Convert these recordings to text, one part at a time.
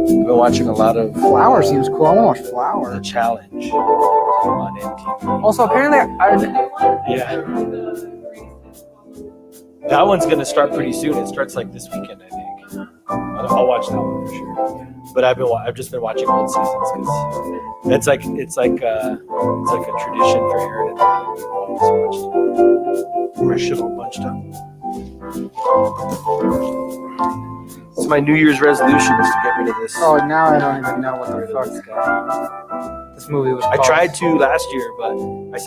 I've been watching a lot of Flower seems cool. I want to watch Flower. The Challenge on MTV. Also, apparently, Yeah. That one's gonna start pretty soon. It starts like this weekend, I think. I'll watch that one for sure. But I've just been watching old seasons because it's like a tradition for Aaron and I. We've always watched. My shit all bunched up. It's my New Year's resolution is to get rid of this. oh, now I don't even know what the fuck this movie was I called. tried to last year, but I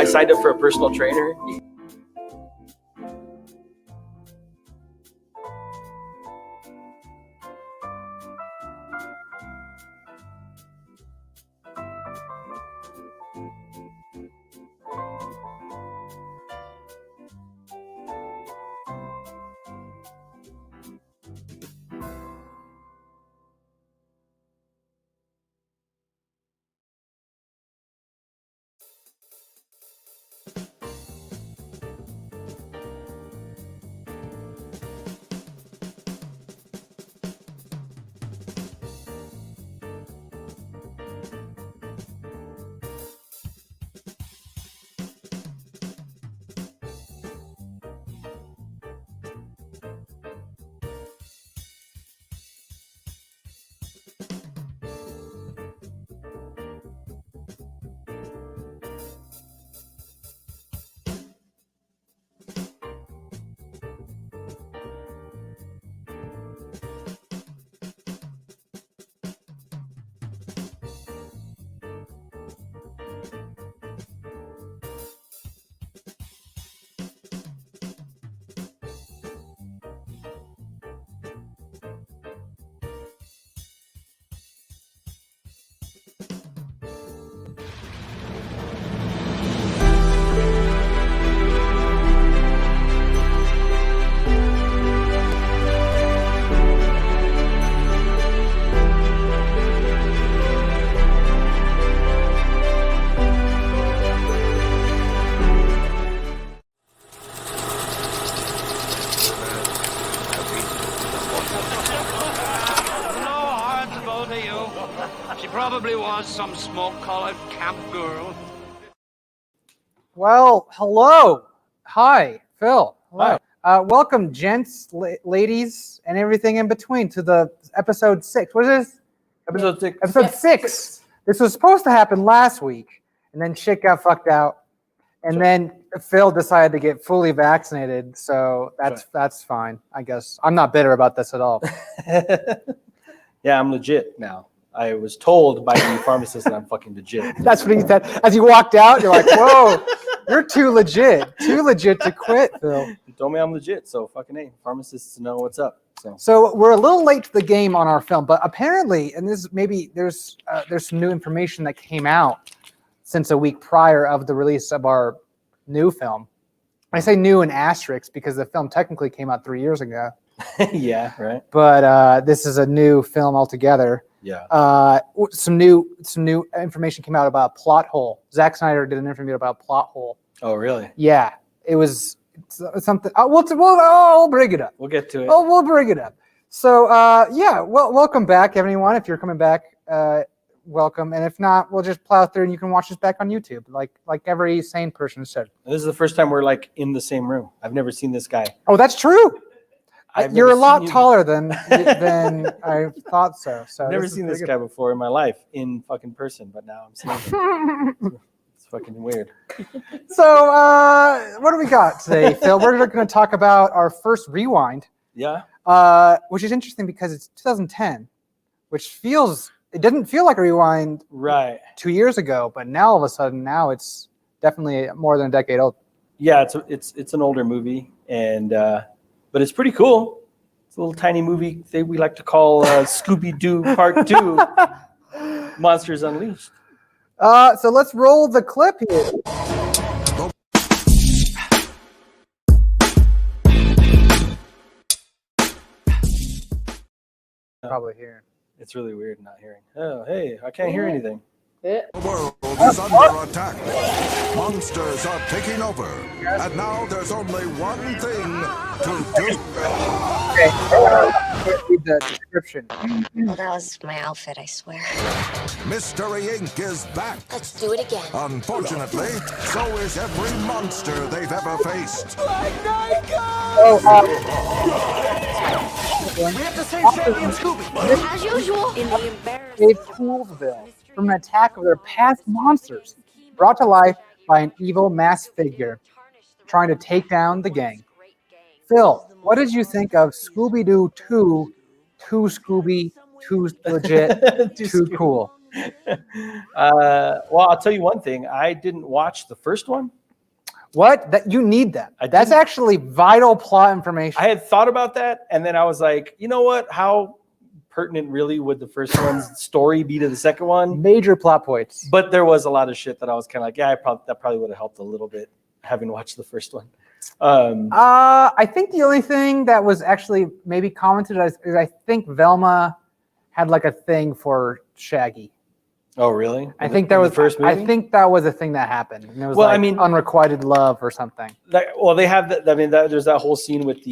signed up for a personal trainer. She probably was some smoke-collared camp girl. Well, hello. Hi, Phil. Hello. Hi. Welcome, gents, ladies, and everything in between to the episode 6. What is this? Episode 6. Episode 6. This was supposed to happen last week, and then shit got fucked out. And then Phil decided to get fully vaccinated, so that's fine, I guess. I'm not bitter about this at all. Yeah, I'm legit now. I was told by the pharmacist that I'm fucking legit. That's what he said. As you walked out, you're like, whoa, you're too legit to quit, Phil. He told me I'm legit, so fucking A. Pharmacists know what's up. So we're a little late to the game on our film, but apparently, and this maybe there's some new information that came out since a week prior of the release of our new film. I say new in asterisks because the film technically came out 3 years ago. Yeah, right. But this is a new film altogether. Yeah. Some new information came out about a plot hole. Zack Snyder did an interview about a plot hole. Oh, really? Yeah, it was something. We'll bring it up. We'll get to it. Oh, we'll bring it up. So, welcome back, everyone. If you're coming back, welcome. And if not, we'll just plow through, and you can watch us back on YouTube, like every sane person said. This is the first time we're like in the same room. I've never seen this guy. Oh, that's true. You're a lot taller than I thought so. I've never seen this guy before in my life in fucking person, but now I'm seeing him. It's fucking weird. So, what do we got today, Phil? We're going to talk about our first rewind. Yeah. Which is interesting because it's 2010, which it didn't feel like a rewind right 2 years ago, but now all of a sudden, now it's definitely more than a decade old. Yeah, it's an older movie, and but it's pretty cool. It's a little tiny movie we like to call Scooby Doo Part 2, Monsters Unleashed. So let's roll the clip here. Probably hearing. It's really weird not hearing. Oh, hey, I can't hear anything. The world is under attack. Monsters are taking over. And now there's only one thing to do. Okay, read the description. Well, that was my outfit, I swear. Mystery Inc. is back. Let's do it again. Unfortunately, so is every monster they've ever faced. As usual. In the embarrassing Save Coolsville from an attack of their past monsters, brought to life by an evil masked figure trying to take down the gang. Phil, what did you think of Scooby Doo 2? Too Scooby, too legit, too cool. Well, I'll tell you one thing. I didn't watch the first one. What? That you need that. That's actually vital plot information. I had thought about that, and then I was like, you know what? How pertinent really would the first one's story be to the second one? Major plot points. But there was a lot of shit that I was kind of like, yeah, that probably would have helped a little bit having watched the first one. I think the only thing that was actually maybe commented is I think Velma had like a thing for Shaggy. Oh, really? I think that was the first movie? I think that was a thing that happened. And it was unrequited love or something. They have that. I mean, there's that whole scene with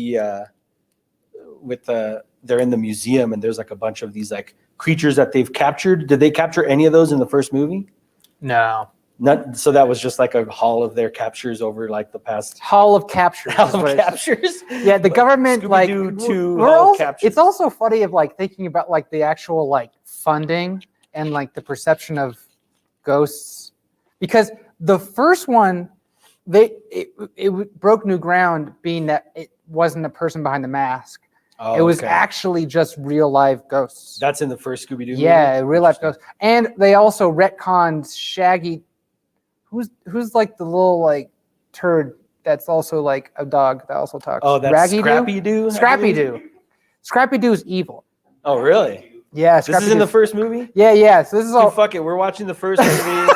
they're in the museum and there's like a bunch of these like creatures that they've captured. Did they capture any of those in the first movie? No. Not. So that was just like a haul of their captures over like the past. Hall of captures. Captures. Yeah, the government it's also funny of like thinking about like the actual like funding and like the perception of ghosts, because the first one it broke new ground, being that it wasn't a person behind the mask. Oh, it was actually just real life ghosts. That's in the first Scooby Doo movie? Yeah, real life ghosts. And they also retconned Shaggy, who's like the little like turd that's also like a dog that also talks. Oh, that's Scrappy Doo? Scrappy Doo. Scrappy Doo is evil. Oh, really? Yeah, this is in the first movie? Yeah. So this is all. Fuck it. We're watching the first movie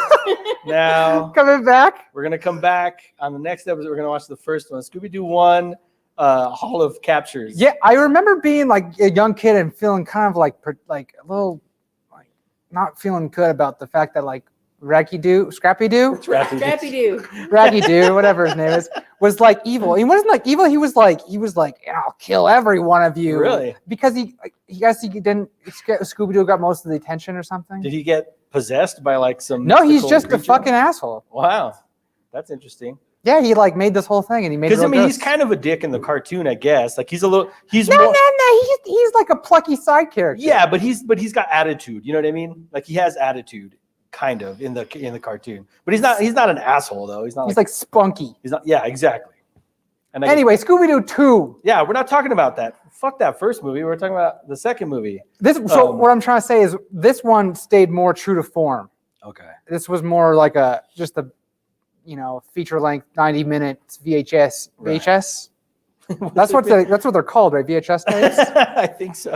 now. Coming back. We're gonna come back on the next episode. We're gonna watch the first one, Scooby Doo 1, Hall of Captures. Yeah, I remember being like a young kid and feeling kind of like a little like not feeling good about the fact that like Scrappy Doo, Scrappy Doo, whatever his name is, was like evil. He wasn't like evil. He was like, I'll kill every one of you. Really? Because he didn't. Scooby Doo got most of the attention or something. Did he get possessed by like some? No, he's just a fucking asshole. Wow, that's interesting. Yeah, he like made this whole thing, and he made. Because I mean, he's kind of a dick in the cartoon, I guess. Like he's a little. He's no. He's like a plucky side character. Yeah, but he's got attitude. You know what I mean? Like he has attitude. Kind of in the cartoon, but he's not an asshole though. He's like spunky. He's not. Yeah, exactly. And anyway, Scooby Doo 2. Yeah, we're not talking about that. Fuck that first movie. We're talking about the second movie. So what I'm trying to say is this one stayed more true to form. Okay. This was more like just a feature length 90 minutes VHS. Right. VHS. That's what they're called, right? VHS tapes. I think so.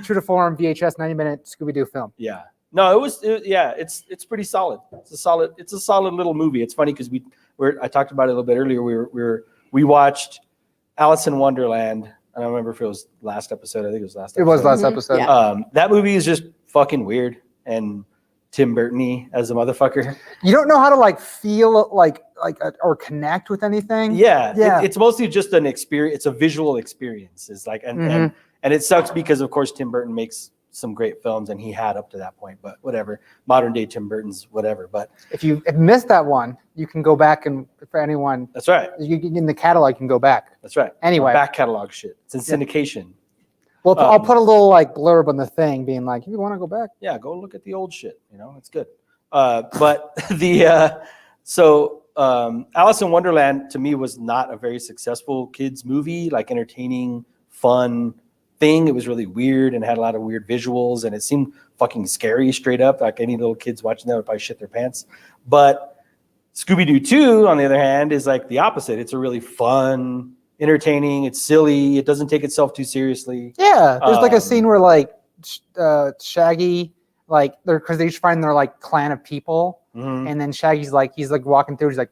True to form VHS 90-minute Scooby Doo film. Yeah. No, it's pretty solid. It's a solid little movie. It's funny because I talked about it a little bit earlier. We watched Alice in Wonderland I don't remember if it was last episode. I think it was last It episode. was last episode. Yeah. That movie is just fucking weird and Tim Burton-y as a motherfucker. You don't know how to like feel like or connect with anything. Yeah. Yeah. It's mostly just an experience. It's a visual experience. It's like, and it sucks because of course Tim Burton makes some great films and he had up to that point, but whatever. Modern day Tim Burton's whatever. But If you missed that one, you can go back and for anyone that's right. in the catalog, you can go back. That's right. Anyway. Back catalog shit. It's in syndication. Well, I'll put a little like blurb on the thing, being like, if you want to go back. Yeah, go look at the old shit. You know, it's good. But Alice in Wonderland to me was not a very successful kids movie, like entertaining, fun thing. It was really weird and had a lot of weird visuals, and it seemed fucking scary straight up. Like any little kids watching that would probably shit their pants. But Scooby Doo 2, on the other hand, is like the opposite. It's a really fun, entertaining. It's silly. It doesn't take itself too seriously. Yeah, there's like a scene where like Shaggy, like because they each find their like clan of people, and then Shaggy's like he's like walking through, he's like,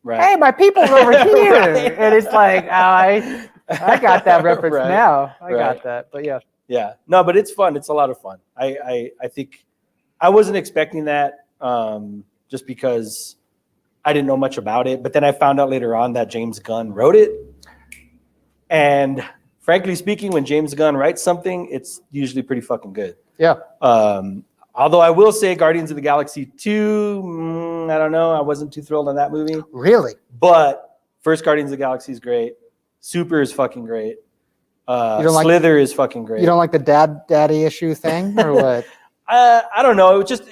Right. "Hey, my people's over here," and it's like, oh, I got that reference Right. now. I Right. got that, but yeah. Yeah, no, but it's fun. It's a lot of fun. I think I wasn't expecting that just because I didn't know much about it. But then I found out later on that James Gunn wrote it. And frankly speaking, when James Gunn writes something, it's usually pretty fucking good. Yeah. Although I will say Guardians of the Galaxy 2, I don't know. I wasn't too thrilled on that movie. Really? But first Guardians of the Galaxy is great. Super is fucking great. Slither is fucking great. You don't like the daddy issue thing, or what? I don't know. It was just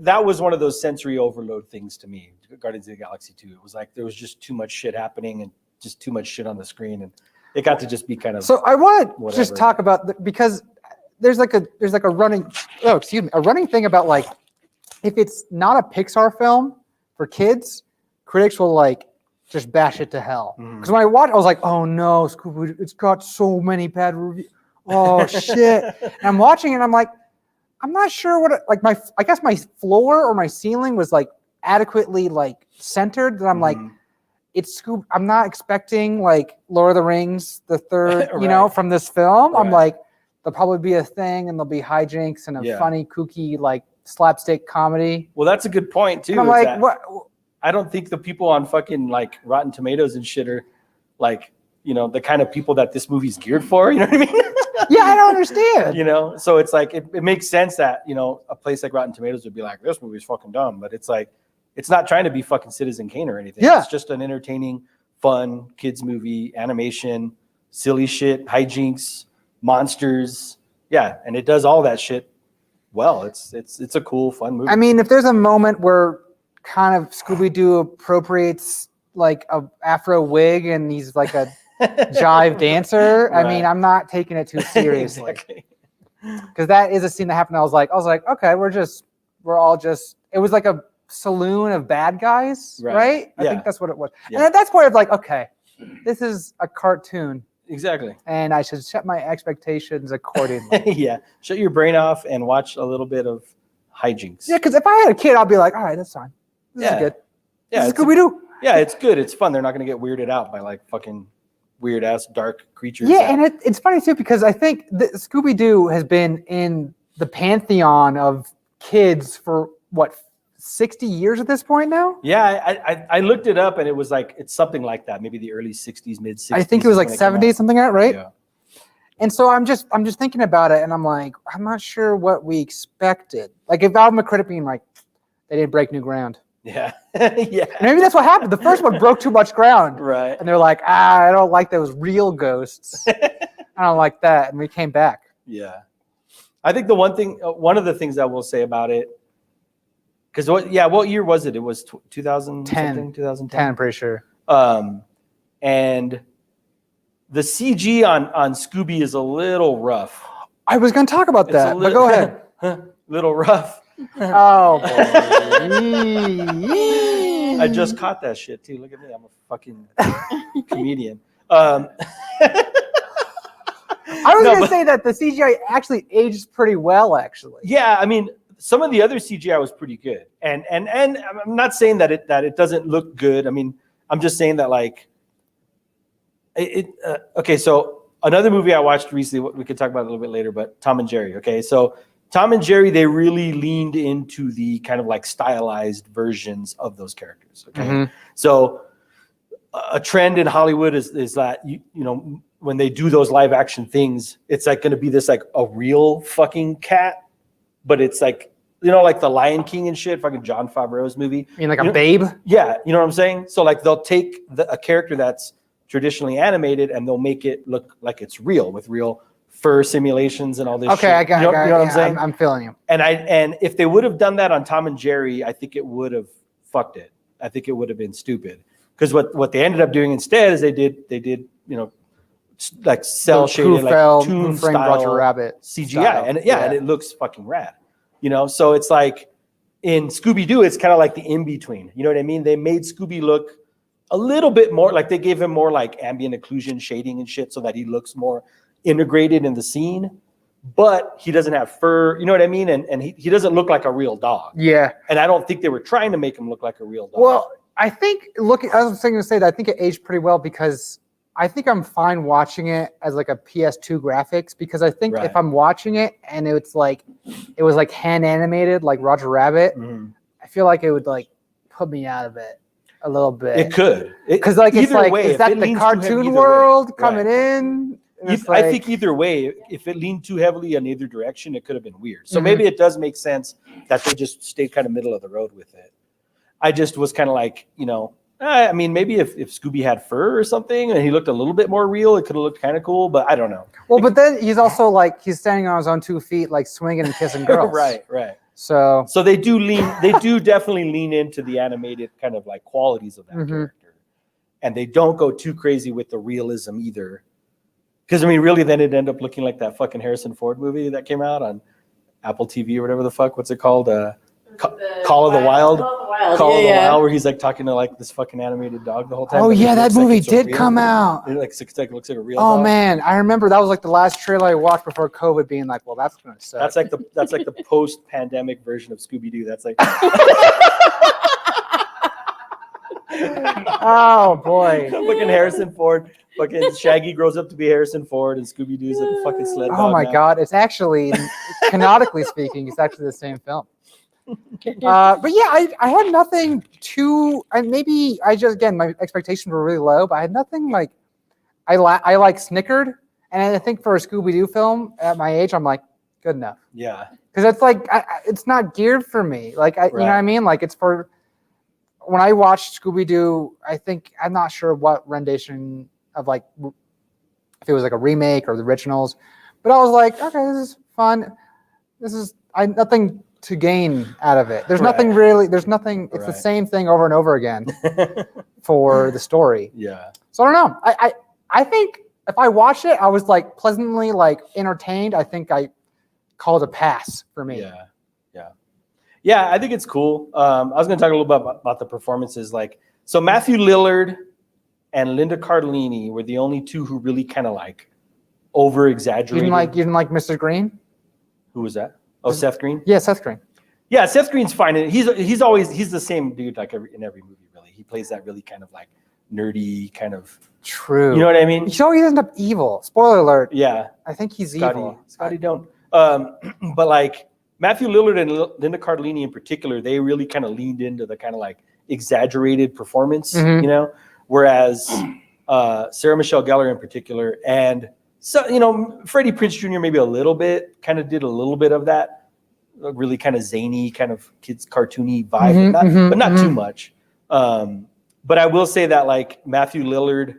that was one of those sensory overload things to me. Guardians of the Galaxy 2. It was like there was just too much shit happening and just too much shit on the screen, and it got to just be kind of. So I want to whatever. just talk about because there's like a running thing about like if it's not a Pixar film for kids, critics will like just bash it to hell. Because when I watched, I was like, oh no, Scooby, it's got so many bad reviews. Oh shit! And I'm watching it, and I'm like, I'm not sure what I guess my floor or my ceiling was like adequately like centered. That I'm like, it's Scoob. I'm not expecting like Lord of the Rings, the third, Right. from this film. I'm Right. like, there'll probably be a thing, and there'll be hijinks and a funny, kooky like slapstick comedy. Well, that's a good point too. And I'm is like, that what? I don't think the people on fucking like Rotten Tomatoes and shit are like, the kind of people that this movie's geared for. You know what I mean? Yeah, I don't understand. So it's like it makes sense that a place like Rotten Tomatoes would be like, this movie's fucking dumb, but it's like it's not trying to be fucking Citizen Kane or anything. Yeah. It's just an entertaining, fun kids movie, animation, silly shit, hijinks, monsters. Yeah, and it does all that shit well. It's a cool, fun movie. I mean, if there's a moment where kind of Scooby Doo appropriates like a afro wig and he's like a jive dancer, Right. I mean, I'm not taking it too seriously. Exactly. Because that is a scene that happened. I was like, okay, we're all just. It was like a saloon of bad guys, right? I Yeah. think that's what it was. Yeah. And at that point, it's like, okay, this is a cartoon, Exactly. and I should set my expectations accordingly. Yeah. Shut your brain off and watch a little bit of hijinks. Yeah, because if I had a kid, I'd be like, all right, that's fine. This is good. Yeah. This is Scooby Doo. Yeah, it's good. It's fun. They're not going to get weirded out by like fucking weird ass dark creatures. Yeah, and it's funny too because I think Scooby Doo has been in the pantheon of kids for what 60 years at this point now. Yeah, I looked it up and it was like it's something like that, maybe the early 60s, mid 60s. I think it was like 70s, something like that, right? Yeah. And so I'm just thinking about it, and I'm like, I'm not sure what we expected. Like if Alvin McCritic being like, they didn't break new ground. Yeah. Yeah. Maybe that's what happened. The first one broke too much ground, Right. and they're like, I don't like those real ghosts. I don't like that, and we came back. Yeah. I think one of the things I will say about it, because what year was it? It was 2010. 10, I'm pretty sure. And the CG on Scooby is a little rough. I was going to talk about that, but go ahead. Little rough. Oh, boy. I just caught that shit too. Look at me. I'm a fucking comedian. I was going to say that the CGI actually aged pretty well, actually. Yeah, I mean, some of the other CGI was pretty good, and I'm not saying that it doesn't look good. I mean, I'm just saying that like Okay, so another movie I watched recently, we could talk about it a little bit later, but Tom and Jerry. Okay, so Tom and Jerry, they really leaned into the kind of like stylized versions of those characters. Okay, so a trend in Hollywood is that you know when they do those live action things, it's like going to be this like a real fucking cat, but it's like like the Lion King and shit, fucking Jon Favreau's movie. You mean like a babe? Yeah, you know what I'm saying. So like they'll take a character that's traditionally animated and they'll make it look like it's real with real fur simulations and all this. Okay, shit. I got you know what I'm saying? I'm feeling you. And if they would have done that on Tom and Jerry, I think it would have fucked it. I think it would have been stupid. Because what they ended up doing instead is they did like cell shaded, like Toon style Roger Rabbit CGI, style. and and it looks fucking rad. So it's like in Scooby Doo, it's kind of like the in between. You know what I mean? They made Scooby look a little bit more like they gave him more like ambient occlusion shading and shit, so that he looks more integrated in the scene. But he doesn't have fur. You know what I mean? And he doesn't look like a real dog. Yeah. And I don't think they were trying to make him look like a real dog. Well, I think I was thinking to say that I think it aged pretty well because I think I'm fine watching it as like a PS2 graphics because I think if I'm watching it and it was like hand animated like Roger Rabbit, I feel like it would like put me out of it a little bit. It could because like it's like is that the cartoon world coming in? I think either way, if it leaned too heavily in either direction, it could have been weird. So maybe it does make sense that they just stayed kind of middle of the road with it. I just was kind of like, I mean, maybe if Scooby had fur or something and he looked a little bit more real, it could have looked kind of cool, but I don't know. Well, but then he's also like, he's standing on his own 2 feet, like swinging and kissing girls. Right. So they do definitely lean into the animated kind of like qualities of that character. And they don't go too crazy with the realism either. Because, I mean, really, then it ended up looking like that fucking Harrison Ford movie that came out on Apple TV or whatever the fuck. What's it called? Call of the Wild. Call of the Wild, where he's like talking to like this fucking animated dog the whole time. Oh yeah, that movie did come out. It looks like a real. Oh dog. Man, I remember that was like the last trailer I watched before COVID, being like, well, that's gonna suck. That's like the post-pandemic version of Scooby Doo. That's like. Oh boy. Fucking Harrison Ford. Fucking Shaggy grows up to be Harrison Ford, and Scooby Doo's a fucking sled dog. Oh my now. God, it's actually, canonically speaking, it's actually the same film. But yeah, I had nothing too, and maybe again, my expectations were really low, but I had nothing like, I like snickered, and I think for a Scooby-Doo film at my age, I'm like, good enough. Yeah. Because it's like, it's not geared for me. Like, you know what I mean? Like, it's for, when I watched Scooby-Doo, I think, I'm not sure what rendition of like, if it was like a remake or the originals, but I was like, okay, this is fun. Nothing to gain out of it. There's nothing really, it's the same thing over and over again for the story. Yeah. So I don't know. I think if I watched it, I was like pleasantly like entertained. I think I called a pass for me. Yeah, I think it's cool. I was going to talk a little bit about the performances. Like, so Matthew Lillard and Linda Cardellini were the only two who really kind of like over-exaggerated. You didn't like Mr. Green? Who was that? Oh, Seth Green? Yeah, Seth Green. Yeah, Seth Green's fine. He's the same dude like in every movie, really. He plays that really kind of like nerdy kind of. True. You know what I mean? He always ends up evil. Spoiler alert. Yeah. I think he's evil. Scotty don't. But like Matthew Lillard and Linda Cardellini in particular, they really kind of leaned into the kind of like exaggerated performance, whereas Sarah Michelle Gellar in particular and Freddie Prinze Jr. maybe a little bit, kind of did a little bit of that really kind of zany, kind of kids cartoony vibe, but not too much. But I will say that like Matthew Lillard,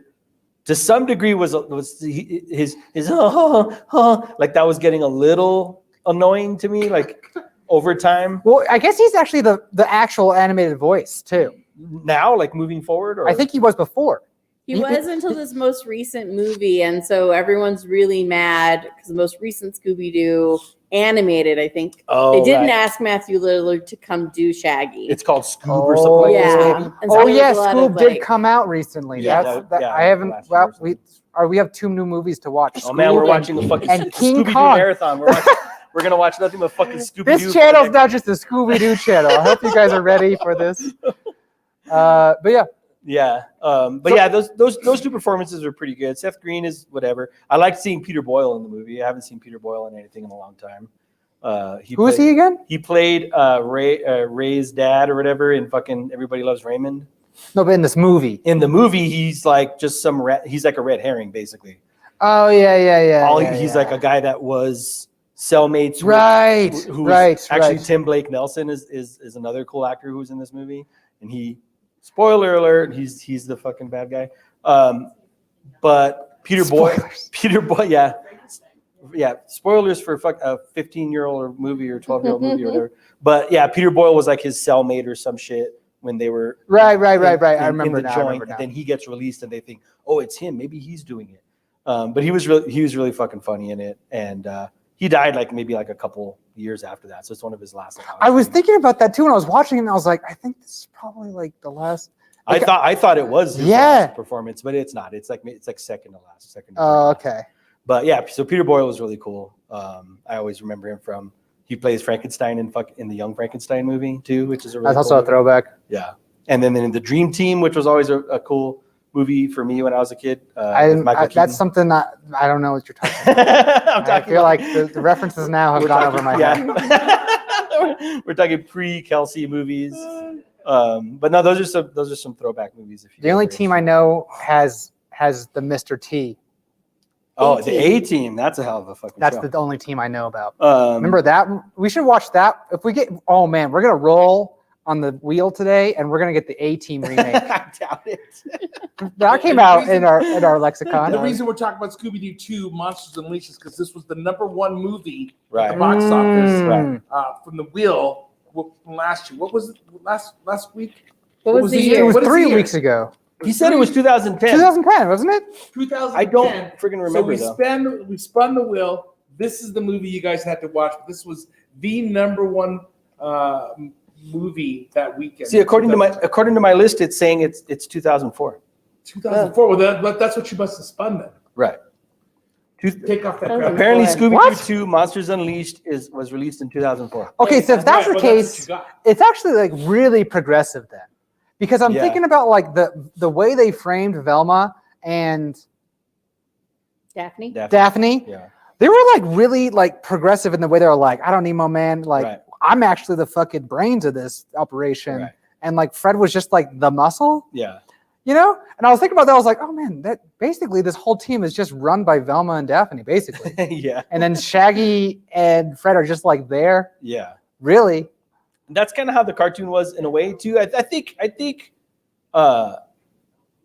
to some degree, was his like that was getting a little annoying to me, like over time. Well, I guess he's actually the actual animated voice too. Now, like moving forward, or I think he was before. He was until this most recent movie, and so everyone's really mad because the most recent Scooby-Doo animated, I think, they didn't ask Matthew Lillard to come do Shaggy. It's called Scoob or something like that. And so Scoob did come out recently. Yeah, I haven't. Well, we have 2 new movies to watch. Oh man, we're watching the fucking King Scooby-Doo Kong marathon. We're gonna watch nothing but fucking Scooby-Doo. This channel's not just a Scooby-Doo channel. I hope you guys are ready for this. But yeah. Yeah. But yeah, those two performances are pretty good. Seth Green is whatever. I liked seeing Peter Boyle in the movie. I haven't seen Peter Boyle in anything in a long time. Who is he again? He played Ray's dad or whatever in fucking Everybody Loves Raymond. No, but in this movie. In the movie, he's like just he's like a red herring, basically. Oh yeah. He's like a guy that was cellmates. Right. Actually, Tim Blake Nelson is another cool actor who's in this movie, and he. Spoiler alert, he's the fucking bad guy. But Peter Boyle, yeah. Spoilers for a 15-year-old movie or 12-year-old movie or whatever. But yeah, Peter Boyle was like his cellmate or some shit when they were right. I remember now. And then he gets released, and they think, oh, it's him. Maybe he's doing it. But he was really fucking funny in it, and he died maybe a couple years after that. So it's one of his last. I was thinking about that too when I was watching it, and I was like, I think this is probably the last. I thought it was his last performance, but it's not. It's like second to last. Oh, okay. But yeah, so Peter Boyle was really cool. I always remember him from. He plays Frankenstein in the Young Frankenstein movie too, which is a really that's also a throwback. Yeah, and then in the Dream Team, which was always a cool movie for me when I was a kid. That's something that I don't know what you're talking about. I feel like the references now have gone over my head. We're talking pre-Kelsey movies, but no, those are some throwback movies. The only team I know has the Mr. T. Oh, the A-Team. That's a hell of a fucking That's show. the only team I know about. Remember that? We should watch that. If we get, oh man, we're going to roll on the wheel today, and we're going to get the A-Team remake. I doubt it. That came out in our lexicon. The reason we're talking about Scooby Doo 2 Monsters Unleashed is because this was the #1 movie right. at the box office from the wheel from last year. What was it last week? What was the year? It was 3 weeks ago. He said it was 2010. 2010, wasn't it? 2010. I don't freaking remember. So we spun the wheel. This is the movie you guys had to watch. This was the #1 movie that weekend. See, according to my list, it's saying it's 2004. 2004. Well, that's what you must have spun then. Right. Take off that. Apparently, Scooby Doo 2: Monsters Unleashed was released in 2004. Okay, so if that's the case, it's actually really progressive then, because I'm thinking about the way they framed Velma and Daphne. Yeah. They were really progressive in the way they were like, I don't need my man. Right. I'm actually the fucking brains of this operation. Right. And Fred was just the muscle. Yeah. You know? And I was thinking about that. I was like, oh man, that basically this whole team is just run by Velma and Daphne, basically. Yeah. And then Shaggy and Fred are just there. Yeah. Really? That's kind of how the cartoon was in a way too. I think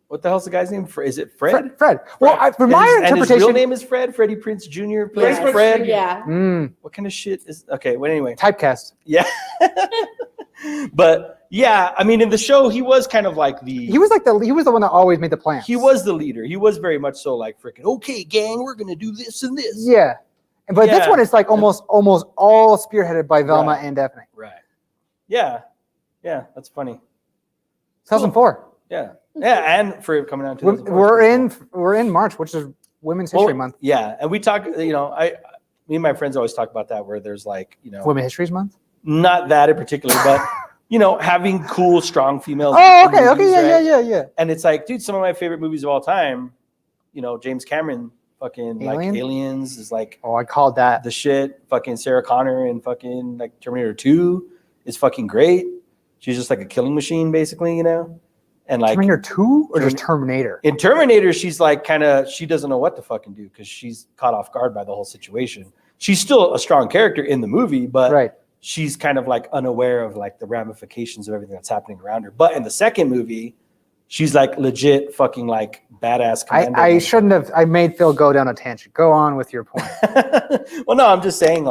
what the hell's the guy's name? Is it Fred? Fred. Well, for my interpretation, and his real name is Fred. Freddie Prinze Jr. plays Fred. Yeah. What kind of shit is? Okay. Well, anyway. Typecast. Yeah. But yeah, I mean, in the show, he was kind of he was the one that always made the plans. He was the leader. He was very much so freaking, okay, gang, we're gonna do this and this. Yeah. But this one is almost all spearheaded by Velma and Daphne. Right. Yeah. Yeah, that's funny. 2004. Yeah. Yeah, and for coming out. We're in March, which is Women's History Month. Yeah, and we talk. Me and my friends always talk about that, where there's Women's History Month. Not that in particular, but having cool, strong females. Oh, okay, movies, yeah. And it's dude, some of my favorite movies of all time. James Cameron, fucking Aliens is Oh, I called that the shit. Fucking Sarah Connor and fucking Terminator 2 is fucking great. She's just a killing machine, basically, And Terminator 2 or just Terminator? In Terminator, she's she doesn't know what to fucking do because she's caught off guard by the whole situation. She's still a strong character in the movie, but she's kind of unaware of the ramifications of everything that's happening around her. But in the second movie, she's legit fucking badass commando. I shouldn't have. I made Phil go down a tangent. Go on with your point. Well, no, I'm just saying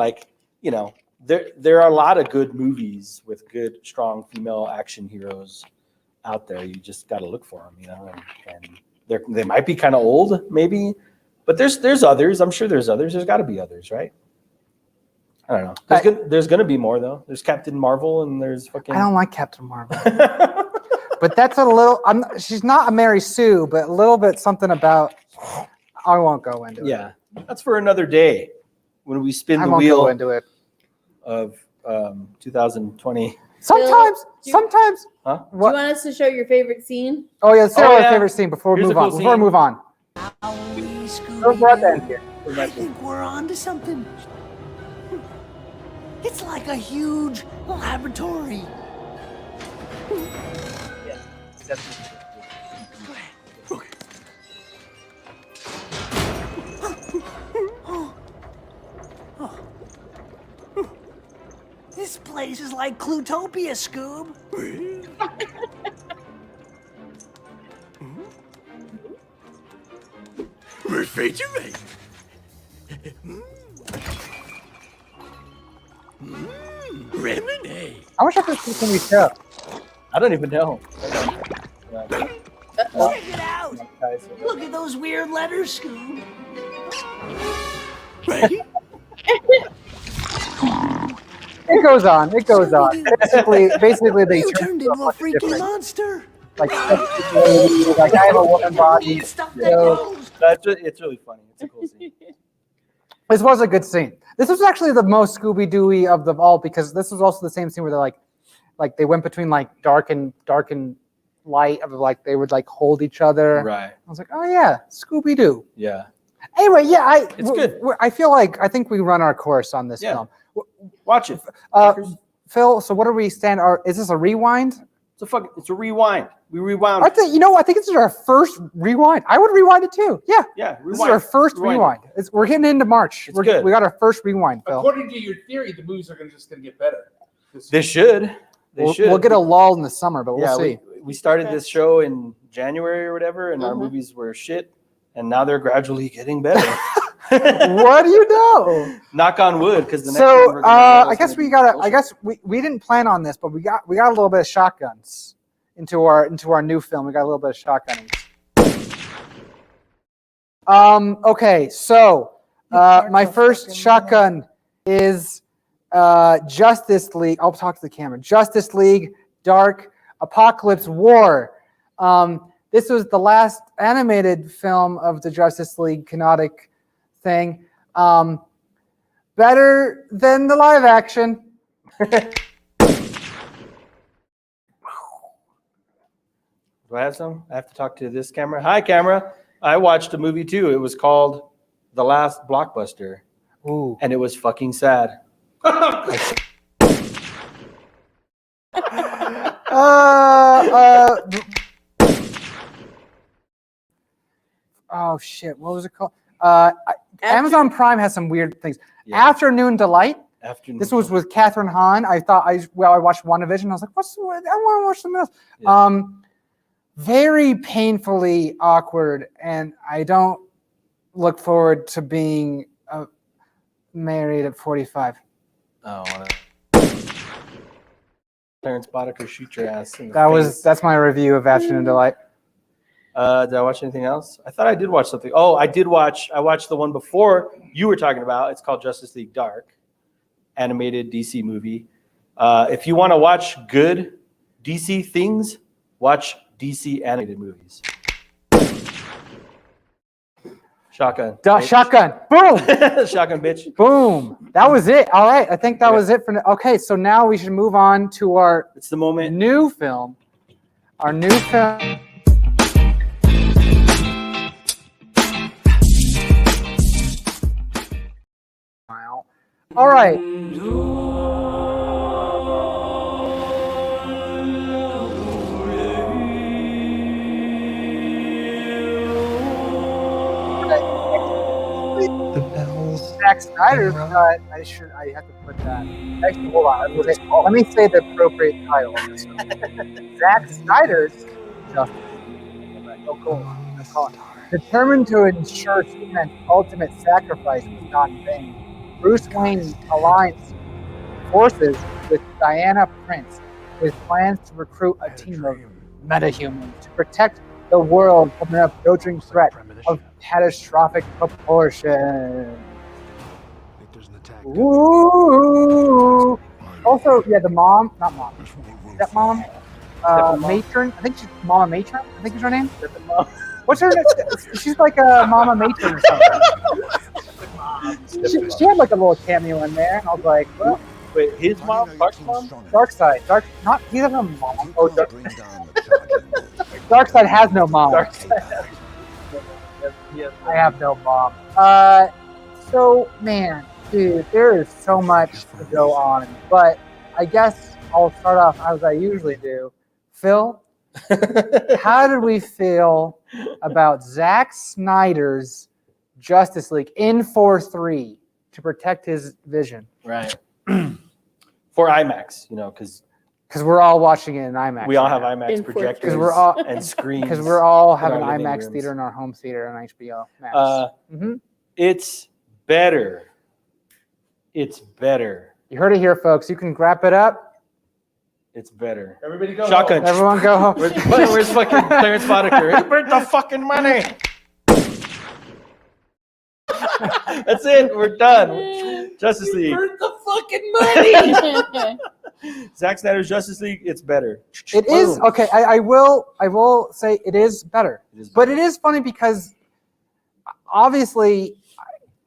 there are a lot of good movies with good, strong female action heroes out there. You just got to look for them, and they might be kind of old, maybe, but there's others. I'm sure there's others. There's got to be others, right? I don't know. There's gonna be more though. There's Captain Marvel and there's fucking. I don't like Captain Marvel, but that's a little. She's not a Mary Sue, but a little bit something about. I won't go into it. Yeah, that's for another day when we spin the won't wheel go into it. of 2020. Sometimes. do you What? want us to show your favorite scene? Oh yeah, say Oh, our yeah. favorite scene before we Here's move a on. cool Before we scene. move on. We're at the end here. I think we're on to something. It's like a huge laboratory. This place is like Clutopia, Scoob. Refrigerator. Lemonade. How much episode can we show? I don't even know. Check it out. Look at those weird letters, Scoob. Ready? It goes on. Basically, they You turn turned into into a freaky monster. like I have a woman body. Stuff that So, goes. It's really funny. It's a cool scene. this was a good scene. This was actually the most Scooby Doo-y of them all because this was also the same scene where they're like they went between like dark and light of like they would like hold each other. Right. I was like, oh yeah, Scooby Doo. Yeah. Anyway, yeah, It's good. I think we run our course on this film. Watch it. Phil, so what are we stand? Is this a rewind? It's a rewind. We rewound. I think this is our first rewind. I would rewind it too. Yeah. Yeah. This is our first rewind. We're getting into March. It's good. We got our first rewind, Phil. According to your theory, the movies are just going to get better. They should. We'll get a lull in the summer, but we'll see. We started this show in January or whatever, and our movies were shit, and now they're gradually getting better. What do you know? Knock on wood, because the next So one we're gonna I guess we gotta. I guess we didn't plan on this, but we got a little bit of shotguns into our new film. We got a little bit of shotgunning. Okay, so my first shotgun is Justice League. I'll talk to the camera. Justice League Dark Apocalypse War. This was the last animated film of the Justice League canonic thing. Better than the live action. Do I have some? I have to talk to this camera. Hi, camera. I watched a movie too. It was called The Last Blockbuster. Ooh. And it was fucking sad. Oh shit! What was it called? Amazon Prime has some weird things. Yeah. Afternoon Delight. Afternoon. This was with Catherine Hahn. I watched WandaVision. I was like, I want to watch something else. Yeah. Very painfully awkward, and I don't look forward to being married at 45. Oh. Clarence Boddicker shoot your ass in the face. That's my review of Afternoon Delight. Did I watch anything else? I thought I did watch something. Oh, I watched the one before you were talking about. It's called Justice League Dark, animated DC movie. If you want to watch good DC things, watch DC animated movies. Shotgun. Shotgun. Boom. Shotgun, bitch. Boom. That was it. All right. I think that was it for. Okay, so now we should move on to our. It's the moment. New film. Our new film. All right. The bells. Zack Snyder's cut. I have to put that. Actually, hold on. Let me say the appropriate title. Zack Snyder's Justice League. Oh, cool. Determined to ensure Superman's ultimate sacrifice was not in vain, Bruce Wayne aligns forces with Diana Prince with plans to recruit a team of metahumans to protect the world from an approaching threat of catastrophic proportions. Ooh. Also, yeah, the mom, not mom, stepmom, matron. I think she's Mama Matron. I think is her name. What's her name? She's like a Mama Matron or something. She had like a little cameo in there, and I was like, well, Wait, his mom, Clark's mom? Darkseid. Not he doesn't have a mom. Oh, Bring down the charging bull. Darkseid has no mom. Darkseid. I have no mom. So man, dude, there is so much to go on, but I guess I'll start off as I usually do. Phil, how did we feel about Zack Snyder's Justice League in 4:3 to protect his vision? Right. For IMAX, because we're all watching it in IMAX. we all have right IMAX In 4:3. projectors 'Cause we're all- and screens. because we're all have in an our living IMAX rooms. theater in our home theater on HBO Max. Mhm. It's better. It's better. You heard it here, folks. You can wrap it up. It's better. Everybody go. Shotgun. home. Everyone go home. Where's fucking Clarence Boddicker? He burnt the fucking money. That's it. We're done. Justice League. Burn the fucking money. Zack Snyder's Justice League. It's better. It is okay. I will say it is better. But it is funny because obviously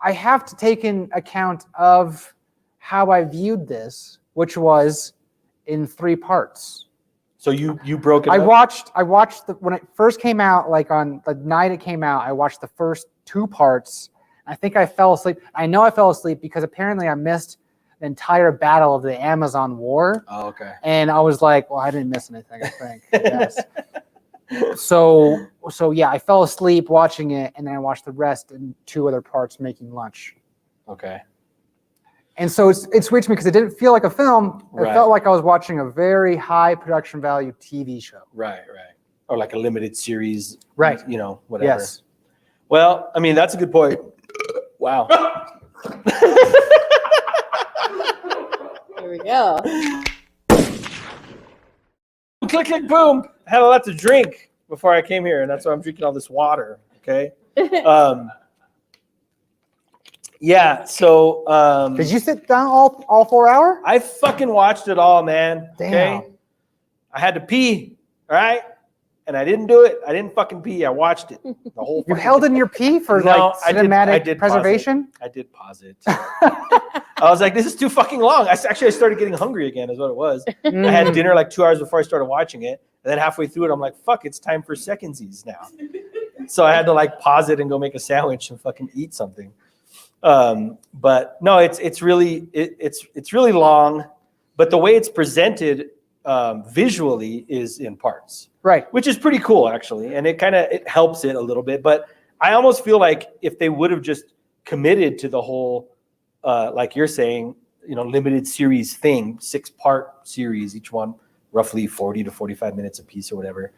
I have to take in account of how I viewed this, which was in 3 parts. So you broke it. I up? watched when it first came out, like on the night it came out, I watched the first 2 parts. I think I fell asleep. I know I fell asleep because apparently I missed the entire battle of the Amazon War. Oh, okay. And I was like, well, I didn't miss anything, I think. Yes. So yeah, I fell asleep watching it, and then I watched the rest in 2 other parts making lunch. Okay. And so it's weird to me because it didn't feel like a film. It Right. felt like I was watching a very high production value TV show. Right. Or like a limited series. Right. Whatever. Yes. Well, I mean, that's a good point. Wow. Here we go. Click, click, boom. I had a lot to drink before I came here, and that's why I'm drinking all this water. Okay. Yeah. So. Did you sit down all 4 hour? I fucking watched it all, man. Damn. Okay. I had to pee. All right. And I didn't do it. I didn't fucking pee. I watched it. The whole. You fucking held thing. in your pee for No, like I cinematic did pause it. preservation? I did pause it. I was like, this is too fucking long. I started getting hungry again, is what it was. I had dinner like 2 hours before I started watching it. And then halfway through it, I'm like, fuck, it's time for secondsies now. So I had to like pause it and go make a sandwich and fucking eat something. But no, it's really long, but the way it's presented visually is in parts. Right. Which is pretty cool, actually. And it helps it a little bit. But I almost feel like if they would have just committed to the whole, like you're saying, limited series thing, 6-part series, each one roughly 40 to 45 minutes a piece or whatever.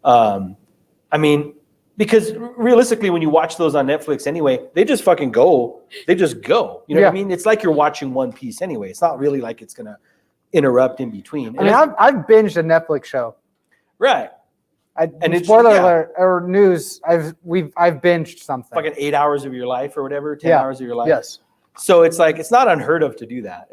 I mean, because realistically, when you watch those on Netflix anyway, they just fucking go. They just go. You know what I mean? It's like you're watching one piece anyway. It's not really like it's going to interrupt in between. I mean, I've binged a Netflix show. Right. And spoiler alert or news, I've binged something. Fucking 8 hours of your life or whatever, 10 hours of your life. Yes. So it's like, it's not unheard of to do that.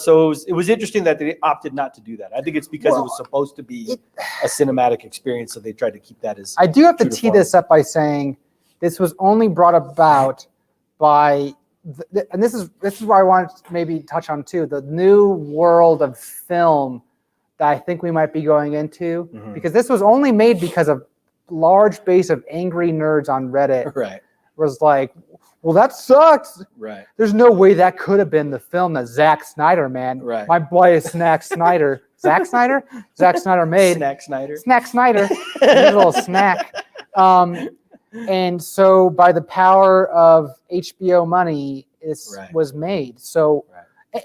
So it was interesting that they opted not to do that. I think it's because it was supposed to be a cinematic experience. So they tried to keep that as. I do have to true to tee form. this up by saying this was only brought about by, and this is why I wanted to maybe touch on too, the new world of film that I think we might be going into, because this was only made because of large base of angry nerds on Reddit. Right. Was like, well, that sucks. Right. There's no way that could have been the film that Zack Snyder, man. Right. My boy is Snack Snyder. Zack Snyder? Zack Snyder made. Snack Snyder. Snack Snyder. A little snack. And so by the power of HBO money, it was made. So,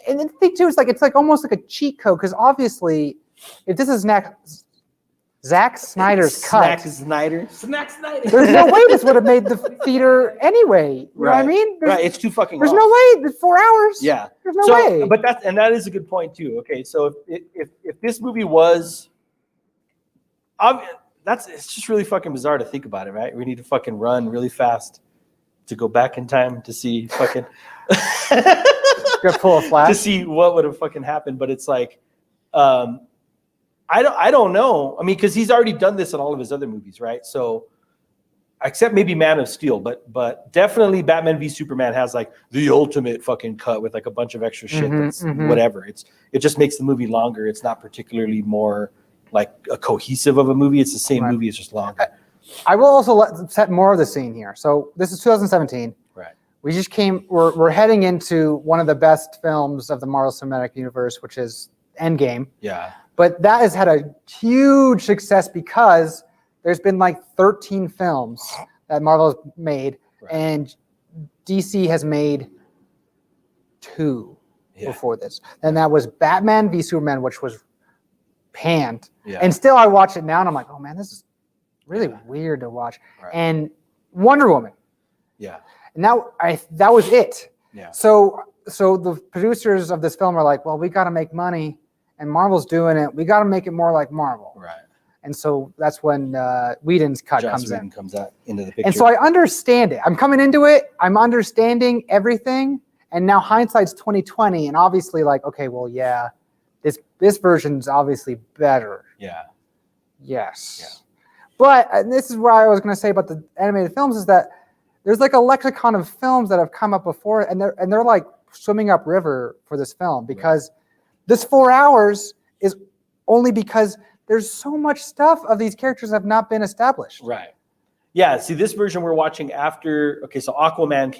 and the thing too is like, it's like almost like a cheat code, because obviously, if this is Zack Snyder's cut. Snack Snyder. There's no way this would have made the theater anyway. You know what I mean? Right. It's too fucking There's long. no way. 4 hours. Yeah. There's no way. But that is a good point too. Okay. So if this movie was, it's just really fucking bizarre to think about it, right? We need to fucking run really fast to go back in time to see fucking Go pull a flash to see what would have fucking happened. But it's like, I don't know. I mean, because he's already done this in all of his other movies, right? So except maybe Man of Steel, but definitely Batman v Superman has like the ultimate fucking cut with like a bunch of extra shit that's whatever. It just makes the movie longer. It's not particularly more like a cohesive of a movie. It's the same movie. It's just longer. I will also set more of the scene here. So this is 2017. Right. We just we're heading into one of the best films of the Marvel Cinematic Universe, which is Endgame. Yeah. But that has had a huge success because there's been like 13 films that Marvel has made, and DC has made 2 before this. And that was Batman v Superman, which was panned. Yeah. And still I watch it now and I'm like, oh man, this is really weird to watch. Right. And Wonder Woman. Yeah. And that was it. Yeah. So the producers of this film are like, well, we got to make money, and Marvel's doing it. We got to make it more like Marvel. Right. And so that's when Whedon's cut comes out into the picture. And so I understand it. I'm coming into it. I'm understanding everything. And now hindsight's 2020, and obviously, like, okay, well, yeah, this version's obviously better. Yeah. Yes. Yeah. But and this is what I was going to say about the animated films is that there's like a lexicon of films that have come up before, and they're like swimming upriver for this film because this 4 hours is only because there's so much stuff of these characters have not been established. Right. Yeah. See, this version we're watching after. Okay, so Aquaman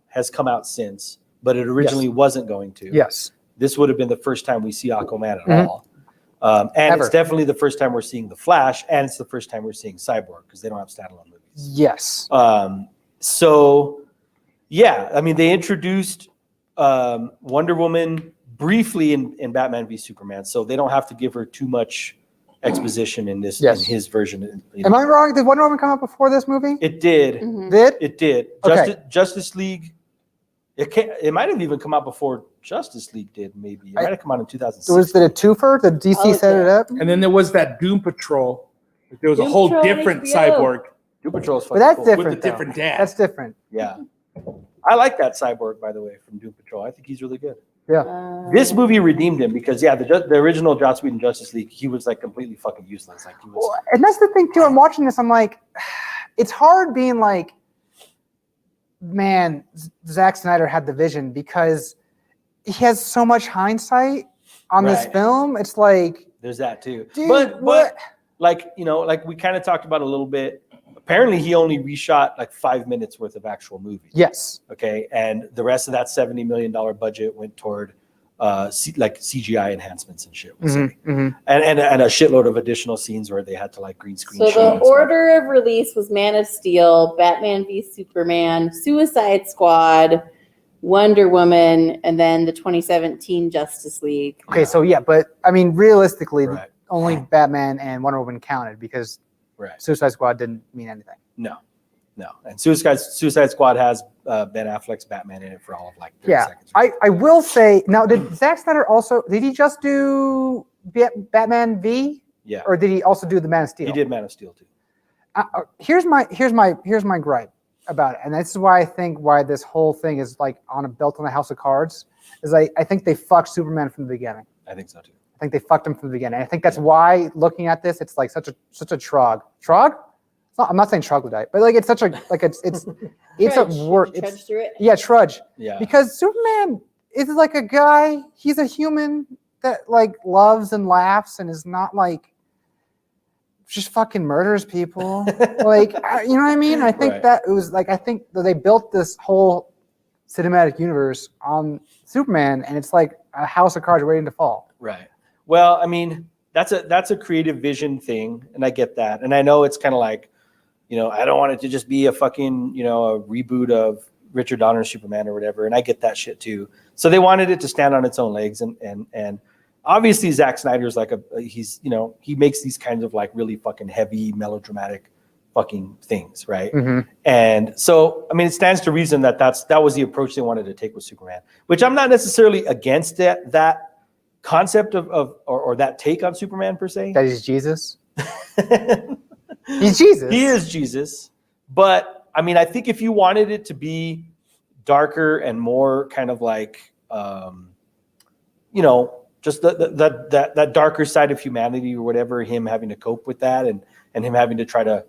has come out since, but it originally wasn't going to. Yes. This would have been the first time we see Aquaman at all. And it's definitely the first time we're seeing the Flash, and it's the first time we're seeing Cyborg because they don't have standalone movies. Yes. So, yeah, I mean, they introduced Wonder Woman briefly in Batman v Superman, so they don't have to give her too much exposition in this in his version. Am I wrong? Did Wonder Woman come out before this movie? It did. Did? It did. Okay. Justice League. It might have even come out before Justice League did. Maybe it might have come out in 2006. Was it a twofer? Did DC set it up? And then there was that Doom Patrol. There was a whole different Cyborg. Doom Patrol is fucking cool. Different, with a different dad. That's different. Yeah, I like that Cyborg, by the way, from Doom Patrol. I think he's really good. Yeah. This movie redeemed him because the original Joss Whedon Justice League, he was like completely fucking useless. Like he was. Well, and that's the thing too. I'm watching this. I'm like, it's hard being like, man, Zack Snyder had the vision because he has so much hindsight on this film. It's like there's that too. Dude, but like, you know, like we kind of talked about a little bit. Apparently he only reshot like 5 minutes worth of actual movie. Yes. Okay. And the rest of that $70 million budget went toward like CGI enhancements and shit. And a shitload of additional scenes where they had to like green screen. So the order of release was Man of Steel, Batman v Superman, Suicide Squad, Wonder Woman, and then the 2017 Justice League. Okay, so yeah, but I mean, realistically, only Batman and Wonder Woman counted because Suicide Squad didn't mean anything. No. And Suicide Squad has Ben Affleck's Batman in it for all of like 30 seconds. I will say, now, did Zack Snyder did he just do Batman v? Yeah. Or did he also do the Man of Steel? He did Man of Steel too. Here's my gripe about it, and this is why I think why this whole thing is like built on a house of cards, is I think they fucked Superman from the beginning. I think so too. I think they fucked him from the beginning. I think that's why looking at this, it's like such a trog. Trog? I'm not saying troglodyte, but like it's such a like it's a word. Trudge through it. Yeah, trudge. Yeah. Because Superman is like a guy. He's a human that like loves and laughs and is not like just fucking murders people. Like you know what I mean? I think that it was like I think that they built this whole cinematic universe on Superman, and it's like a house of cards waiting to fall. Right. Well, I mean, that's a creative vision thing, and I get that, and I know it's kind of like, you know, I don't want it to just be a fucking, you know, a reboot of Richard Donner's Superman or whatever, and I get that shit too. So they wanted it to stand on its own legs, and obviously Zack Snyder's like he's, you know, he makes these kinds of like really fucking heavy melodramatic fucking things, right? And so I mean, it stands to reason that that was the approach they wanted to take with Superman, which I'm not necessarily against that concept or that take on Superman per se. That he's Jesus. He's Jesus. He is Jesus. But I mean, I think if you wanted it to be darker and more kind of like, you know, just that darker side of humanity or whatever, him having to cope with that and him having to try to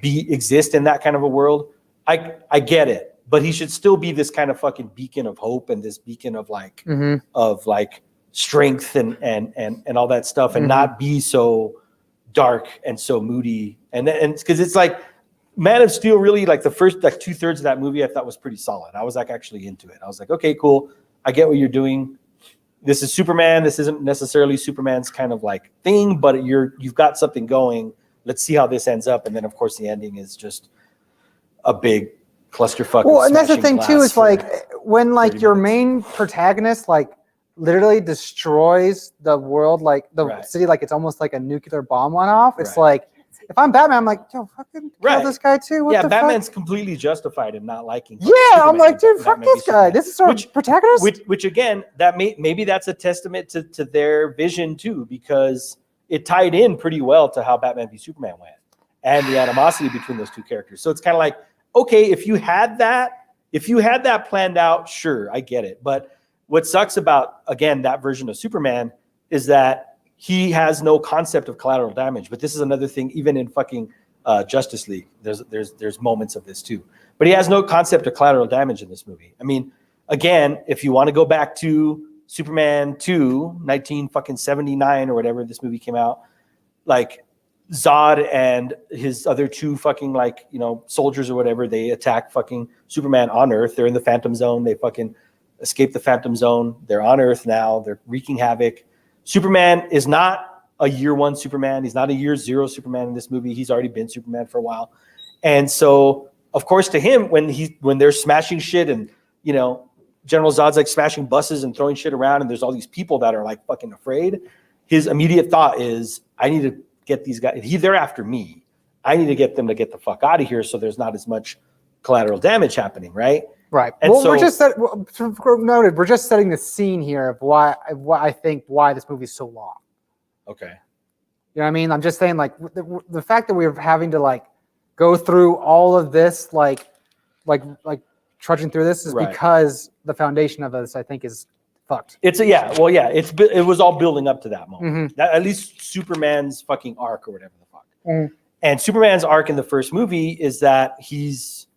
exist in that kind of a world. I get it, but he should still be this kind of fucking beacon of hope and this beacon of like strength and all that stuff, and not be so dark and so moody. And because it's like Man of Steel, really, like the first like 2/3 of that movie I thought was pretty solid. I was like actually into it. I was like, okay, cool. I get what you're doing. This is Superman. This isn't necessarily Superman's kind of like thing, but you've got something going. Let's see how this ends up. And then of course the ending is just a big clusterfuck. Well, and that's the thing too, is like when like your main protagonist like literally destroys the world, like the city, like it's almost like a nuclear bomb went off. It's like, if I'm Batman, I'm like, yo, fucking kill this guy too. What the Batman's fuck? completely justified in not liking. Yeah, I'm like, dude, fuck this guy. This is our protagonist. Which again, that maybe that's a testament to their vision too, because it tied in pretty well to how Batman v Superman went and the animosity between those two characters. So it's kind of like, okay, if you had that planned out, sure, I get it. But what sucks about, again, that version of Superman is that he has no concept of collateral damage. But this is another thing, even in fucking Justice League, there's moments of this too. But he has no concept of collateral damage in this movie. I mean, again, if you want to go back to Superman 2, 1979 or whatever this movie came out, like Zod and his other two fucking like, you know, soldiers or whatever, they attack fucking Superman on Earth. They're in the Phantom Zone. They fucking escape the Phantom Zone. They're on Earth now. They're wreaking havoc. Superman is not a year one Superman. He's not a year zero Superman in this movie. He's already been Superman for a while. And so, of course, to him, when they're smashing shit and, you know, General Zod's like smashing buses and throwing shit around and there's all these people that are like fucking afraid, his immediate thought is, I need to get these guys. They're after me. I need to get them to get the fuck out of here so there's not as much collateral damage happening, right? Right. And well, so, we're just setting the scene here of why this movie's so long. Okay. You know what I mean? I'm just saying, like, the fact that we're having to like go through all of this, like trudging through this, is because the foundation of this, I think, is fucked. It was all building up to that moment. That, at least Superman's fucking arc or whatever the fuck. And Superman's arc in the first movie is that he's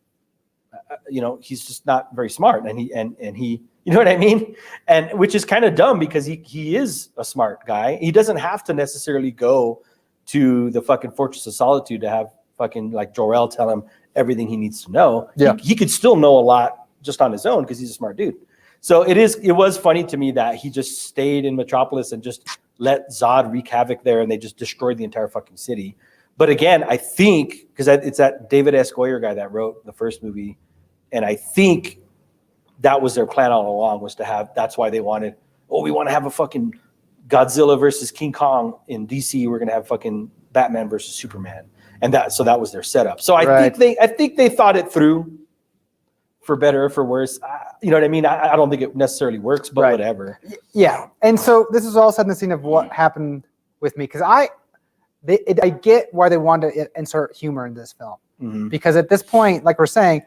just not very smart, and he, you know what I mean? And which is kind of dumb because he is a smart guy. He doesn't have to necessarily go to the fucking Fortress of Solitude to have fucking like Jor-El tell him everything he needs to know. Yeah. He could still know a lot just on his own because he's a smart dude. So it was funny to me that he just stayed in Metropolis and just let Zod wreak havoc there, and they just destroyed the entire fucking city. But again, I think, because it's that David S. Goyer guy that wrote the first movie, and I think that was their plan all along, was to have, that's why they wanted, we want to have a fucking Godzilla versus King Kong in DC. We're going to have fucking Batman versus Superman. And that was their setup. So I think they thought it through, for better or for worse. You know what I mean? I don't think it necessarily works, but whatever. Yeah. And so this is all set in the scene of what happened with me, because I get why they wanted to insert humor in this film. Because at this point, like we're saying,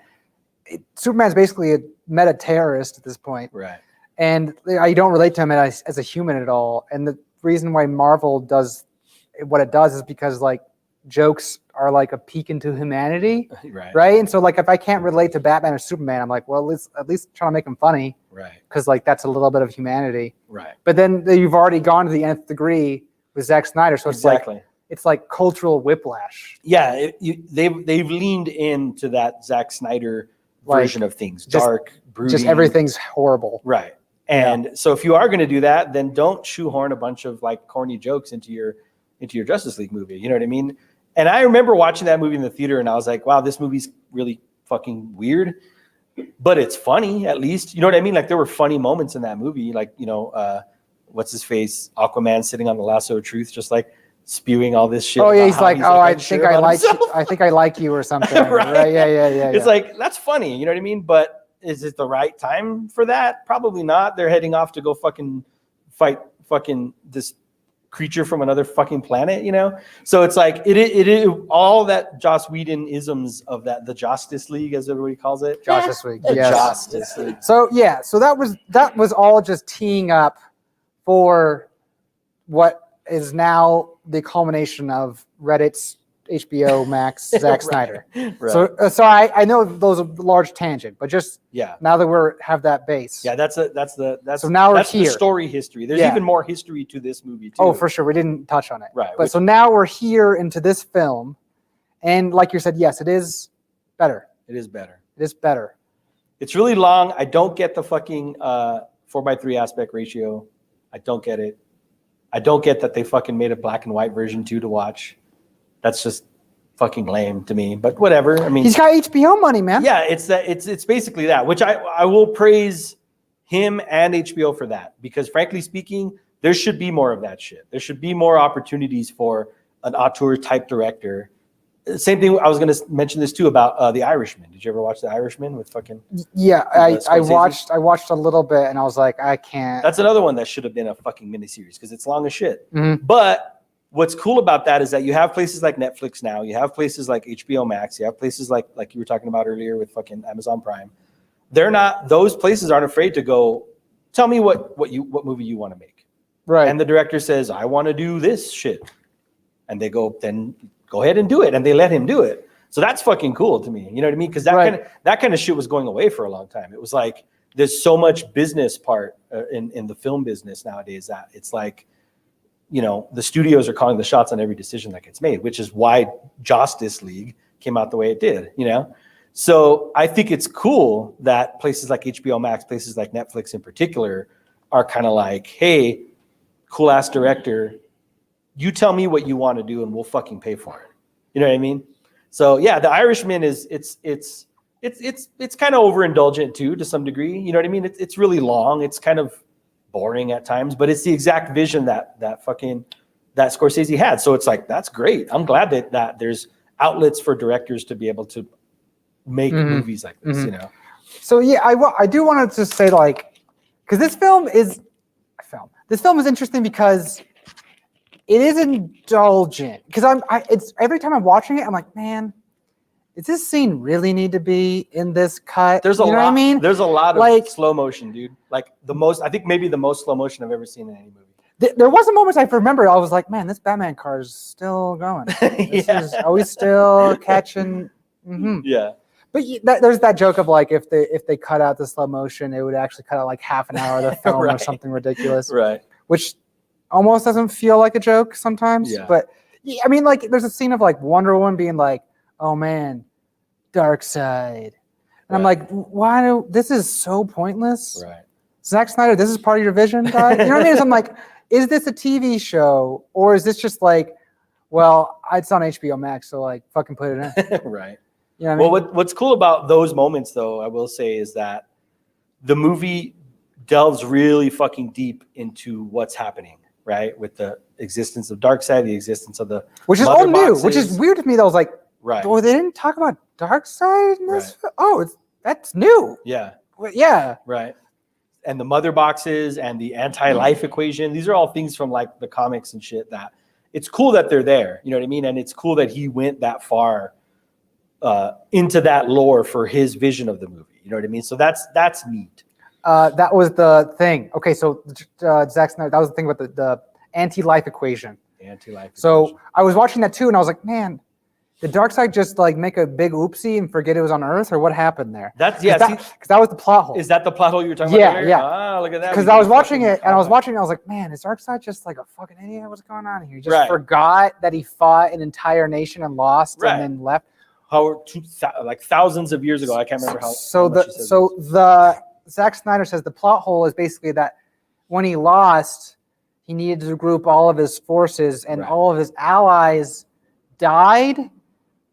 Superman's basically a meta terrorist at this point. Right. And I don't relate to him as a human at all. And the reason why Marvel does what it does is because like jokes are like a peek into humanity. Right. And so like if I can't relate to Batman or Superman, I'm like, well, let's at least try to make them funny. Right. Because like that's a little bit of humanity. Right. But then you've already gone to the nth degree with Zack Snyder. So it's like cultural whiplash. Yeah. They've leaned into that Zack Snyder version of things, dark, brooding. Just everything's horrible. Right. And so if you are going to do that, then don't shoehorn a bunch of like corny jokes into your Justice League movie. You know what I mean? And I remember watching that movie in the theater and I was like, wow, this movie's really fucking weird, but it's funny at least. You know what I mean? Like there were funny moments in that movie. Like, you know, what's his face? Aquaman sitting on the lasso of truth, just like spewing all this shit. Oh yeah, he's like, I think I like you. I think I like you or something. Right? Yeah. It's like, that's funny. You know what I mean? But is it the right time for that? Probably not. They're heading off to go fucking fight fucking this creature from another fucking planet, you know? So it's like, it all that Joss Whedon isms of that, the Justice League, as everybody calls it. Justice League. Yes. Justice League. So yeah, so that was all just teeing up for what is now the culmination of Reddit's HBO Max Zack Snyder. Right. So I know those are a large tangent, but just now that we have that base. Yeah, that's so now we're that's here. the story history. There's even more history to this movie too. Oh, for sure. We didn't touch on it. Right. But so now we're here into this film, and like you said, yes, it is better. It is better. It is better. It's really long. I don't get the fucking 4:3 aspect ratio. I don't get it. I don't get that they fucking made a black and white version too to watch. That's just fucking lame to me. But whatever. I mean, he's got HBO money, man. Yeah, it's basically that, which I will praise him and HBO for that, because frankly speaking, there should be more of that shit. There should be more opportunities for an auteur type director. Same thing. I was going to mention this too about The Irishman. Did you ever watch The Irishman with fucking? Yeah, I watched a little bit, and I was like, I can't. That's another one that should have been a fucking miniseries because it's long as shit. Mm-hmm. But what's cool about that is that you have places like Netflix now. You have places like HBO Max. You have places like you were talking about earlier with fucking Amazon Prime. Those places aren't afraid to go, tell me what movie you want to make. Right. And the director says, I want to do this shit. And they go, then go ahead and do it. And they let him do it. So that's fucking cool to me. You know what I mean? Because that kind of shit was going away for a long time. It was like, there's so much business part in the film business nowadays that it's like, you know, the studios are calling the shots on every decision that gets made, which is why Justice League came out the way it did, you know? So I think it's cool that places like HBO Max, places like Netflix in particular, are kind of like, hey, cool ass director, you tell me what you want to do and we'll fucking pay for it. You know what I mean? So yeah, The Irishman is it's kind of overindulgent too to some degree. You know what I mean? It's really long. It's kind of boring at times, but it's the exact vision that Scorsese had. So it's like, that's great. I'm glad that there's outlets for directors to be able to make movies like this, you know? So yeah, I do want to just say, like, because this film is interesting because it is indulgent. Because it's every time I'm watching it, I'm like, man, does this scene really need to be in this cut? There's a lot. What I mean? There's a lot of like slow motion, dude. Like I think maybe the most slow motion I've ever seen in any movie. There was a moment I remember. I was like, man, this Batman car is still going. Are we still catching? Mm-hmm. Yeah. But there's that joke of like, if they cut out the slow motion, it would actually cut out like half an hour of the film or something ridiculous. Right. Which almost doesn't feel like a joke sometimes. Yeah. But I mean, like, there's a scene of like Wonder Woman being like, oh man, dark side. And I'm like, this is so pointless. Right. Zack Snyder, this is part of your vision, guy. You know what I mean? So I'm like, is this a TV show or is this just like, well, it's on HBO Max, so like fucking put it in. Right. You know what I mean? What's cool about those moments, though, I will say, is that the movie delves really fucking deep into what's happening, right? With the existence of Darkseid, the existence of the which is all new, which is weird to me. That I was like, right? Oh, they didn't talk about Darkseid in this. Right. Oh, that's new. Yeah. Yeah. Right. And the mother boxes and the anti-life equation. These are all things from like the comics and shit that it's cool that they're there. You know what I mean? And it's cool that he went that far into that lore for his vision of the movie. You know what I mean? So that's neat. That was the thing. Okay, so Zack Snyder, that was the thing about the anti-life equation. So I was watching that too, and I was like, man, did Darkseid just like make a big oopsie and forget it was on Earth, or what happened there? Because that was the plot hole. Is that the plot hole you were talking about? Yeah. Ah, look at that. Because I was watching it, and I was like, man, is Darkseid just like a fucking idiot? What's going on here? He just forgot that he fought an entire nation and lost, and then left. Like thousands of years ago, I can't remember how. The Zack Snyder says the plot hole is basically that when he lost, he needed to group all of his forces, and all of his allies died,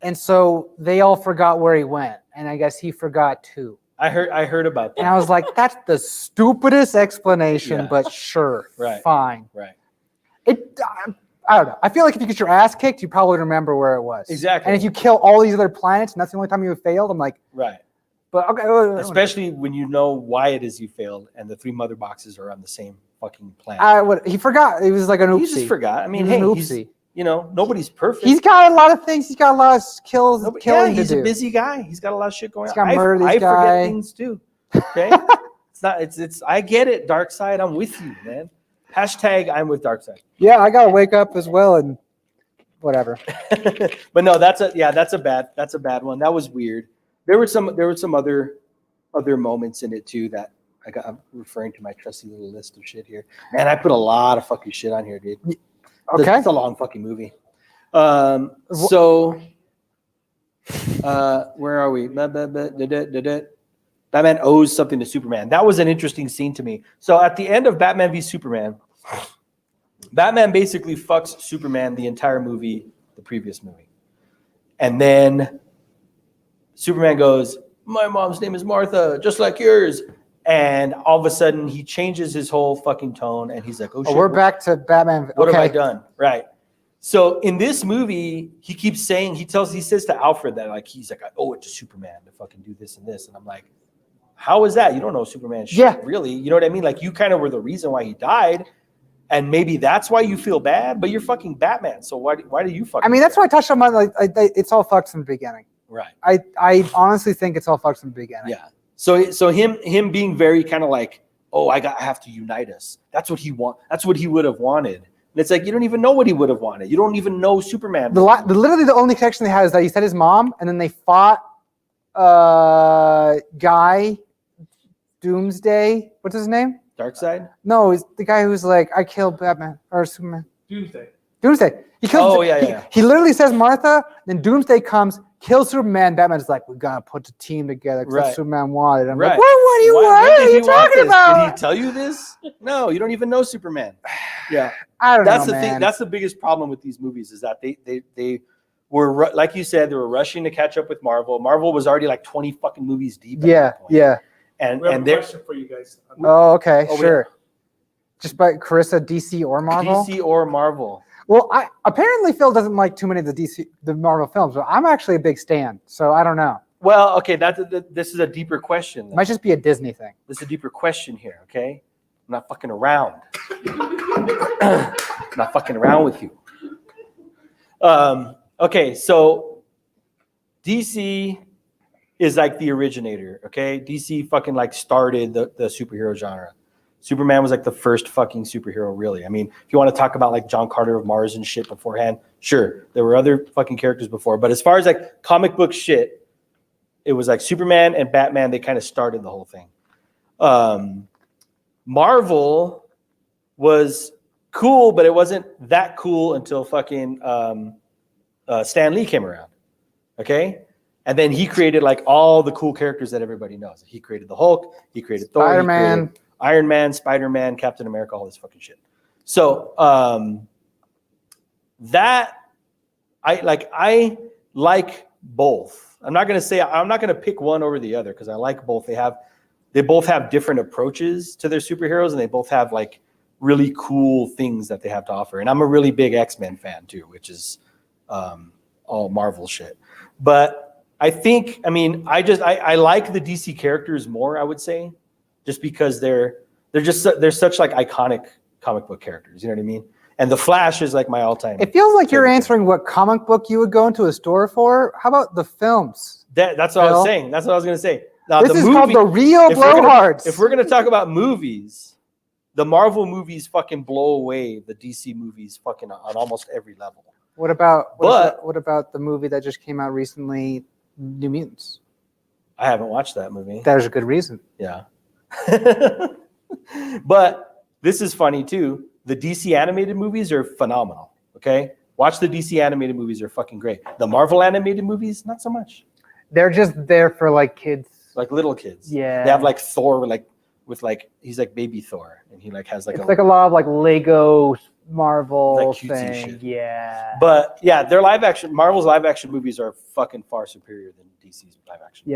and so they all forgot where he went, and I guess he forgot too. I heard about that, and I was like, that's the stupidest explanation, but sure, fine. Right. I don't know. I feel like if you get your ass kicked, you probably remember where it was. Exactly. And if you kill all these other planets, and that's the only time you have failed, I'm like, right. But okay. Especially when you know why it is you failed, and the 3 mother boxes are on the same fucking planet. He forgot. It was like an oopsie. He just forgot. I mean, oopsie. Nobody's perfect. He's got a lot of things. He's got a lot of killing to do. He's a busy guy. He's got a lot of shit going on. He's got murder this guy. I forget things too. Okay. It's I get it, Darkseid. I'm with you, man. # I'm with Darkseid. Yeah, I gotta wake up as well and whatever. But no, that's a bad one. That was weird. There were some other moments in it too that I'm referring to my trusty little list of shit here. Man, I put a lot of fucking shit on here, dude. Okay. It's a long fucking movie. So where are we? Batman owes something to Superman. That was an interesting scene to me. So at the end of Batman v Superman, Batman basically fucks Superman the entire movie, the previous movie. And then Superman goes, my mom's name is Martha, just like yours. And all of a sudden he changes his whole fucking tone and he's like, oh shit. We're back to Batman. What have I done? Right. So in this movie, he keeps saying, he says to Alfred that like, he's like, I owe it to Superman to fucking do this and this. And I'm like, how is that? You don't know Superman shit, really. You know what I mean? Like you kind of were the reason why he died. And maybe that's why you feel bad, but you're fucking Batman. So why do you fucking? I mean, that's why I touched on like it's all fucked from the beginning. Right. I honestly think it's all fucked from the beginning. Yeah. So him being very kind of like, oh, I have to unite us. That's what he That's what he would have wanted. And it's like you don't even know what he would have wanted. You don't even know Superman. Literally the only connection they had is that he said his mom, and then they fought guy Doomsday. What's his name? Darkseid? No, he's the guy who's like, I killed Batman or Superman. Doomsday. He kills. Oh yeah. He literally says Martha. Then Doomsday comes, kills Superman. Batman's like, we gotta put the team together because Superman wanted. I'm like, what are you talking about? Did he tell you this? No, you don't even know Superman. Yeah, I don't know. That's the thing. That's the biggest problem with these movies is that they were like you said, they were rushing to catch up with Marvel. Marvel was already like 20 fucking movies deep. Yeah. And we have a question for you guys. Oh, okay, sure. Just by Carissa, DC or Marvel? DC or Marvel. Well, apparently Phil doesn't like too many of the Marvel films, but I'm actually a big stan, so I don't know. Well, okay, this is a deeper question. It might just be a Disney thing. This is a deeper question here, okay? I'm not fucking around. I'm not fucking around with you. Okay, so DC is like the originator, okay? DC fucking like started the superhero genre. Superman was like the first fucking superhero, really. I mean, if you want to talk about like John Carter of Mars and shit beforehand, sure, there were other fucking characters before. But as far as like comic book shit, it was like Superman and Batman, they kind of started the whole thing. Marvel was cool, but it wasn't that cool until fucking Stan Lee came around, okay? And then he created like all the cool characters that everybody knows. He created the Hulk, he created Thor, Spider-Man, Iron Man, Spider-Man, Captain America, all this fucking shit. So that I like both. I'm not gonna pick one over the other because I like both. They both have different approaches to their superheroes, and they both have like really cool things that they have to offer. And I'm a really big X-Men fan too, which is all Marvel shit. But I think, I mean, I like the DC characters more, I would say, just because they're such like iconic comic book characters. You know what I mean? And the Flash is like my all-time. It feels like you're answering what comic book you would go into a store for. How about the films? That's what I was saying. That's what I was going to say. Now, this is called the real Blowhards. If we're going to talk about movies, the Marvel movies fucking blow away the DC movies fucking on almost every level. What about the movie that just came out recently, New Mutants? I haven't watched that movie. There's a good reason. Yeah. But this is funny too. The DC animated movies are phenomenal. Okay? Watch the DC animated movies, are fucking great. The Marvel animated movies, not so much. They're just there for like kids. Like little kids. Yeah. They have like Thor he's like baby Thor, and he like has like it's like a lot of like Lego Marvel like thing. Shit. Yeah. But yeah, Marvel's live action movies are fucking far superior than DC's live action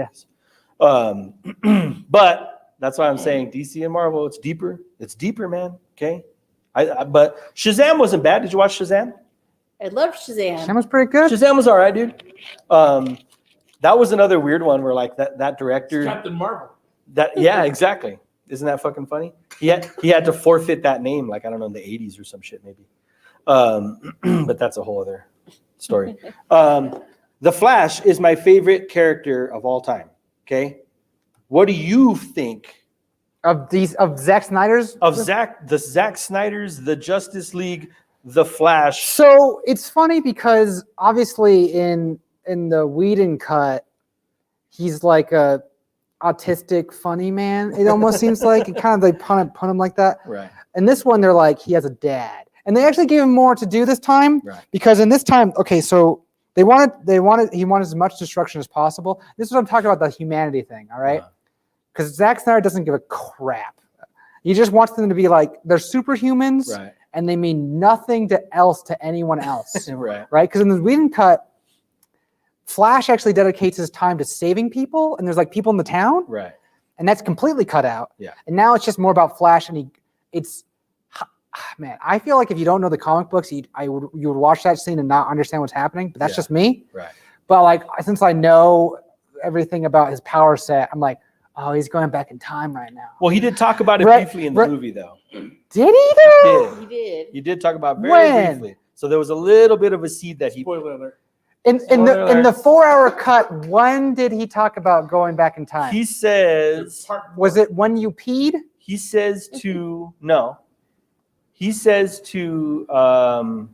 movies. But that's why I'm saying DC and Marvel, it's deeper. It's deeper, man. Okay. But Shazam wasn't bad. Did you watch Shazam? I love Shazam. Shazam was pretty good. Shazam was all right, dude. That was another weird one where like that director. It's Captain Marvel. Yeah, exactly. Isn't that fucking funny? He had to forfeit that name, like I don't know, in the 80s or some shit maybe. But that's a whole other story. The Flash is my favorite character of all time. Okay, what do you think of Zack Snyder's? The Zack Snyder's, the Justice League, the Flash. So it's funny because obviously in the Whedon cut, he's like a autistic funny man. It almost seems like it kind of they pun him like that. Right. And this one, they're like he has a dad, and they actually gave him more to do this time. Right. Because in this time, okay, so he wanted as much destruction as possible. This is what I'm talking about, the humanity thing. All right. Because Zack Snyder doesn't give a crap. He just wants them to be like they're superhumans, Right. and they mean nothing to anyone else. Right. Right? Because in the Whedon cut, Flash actually dedicates his time to saving people, and there's like people in the town, Right. and that's completely cut out. Yeah. And now it's just more about Flash, and man, I feel like if you don't know the comic books, you would watch that scene and not understand what's happening. But that's just me. Right. But like since I know everything about his power set, I'm like, oh, he's going back in time right now. Well, he did talk about it briefly in the movie, though. Did he though? He did. He did talk about it very briefly. So there was a little bit of a seed that he. Spoiler alert. In the 4-hour cut, when did he talk about going back in time? He says. Was it when you peed? He says to no. He says to. So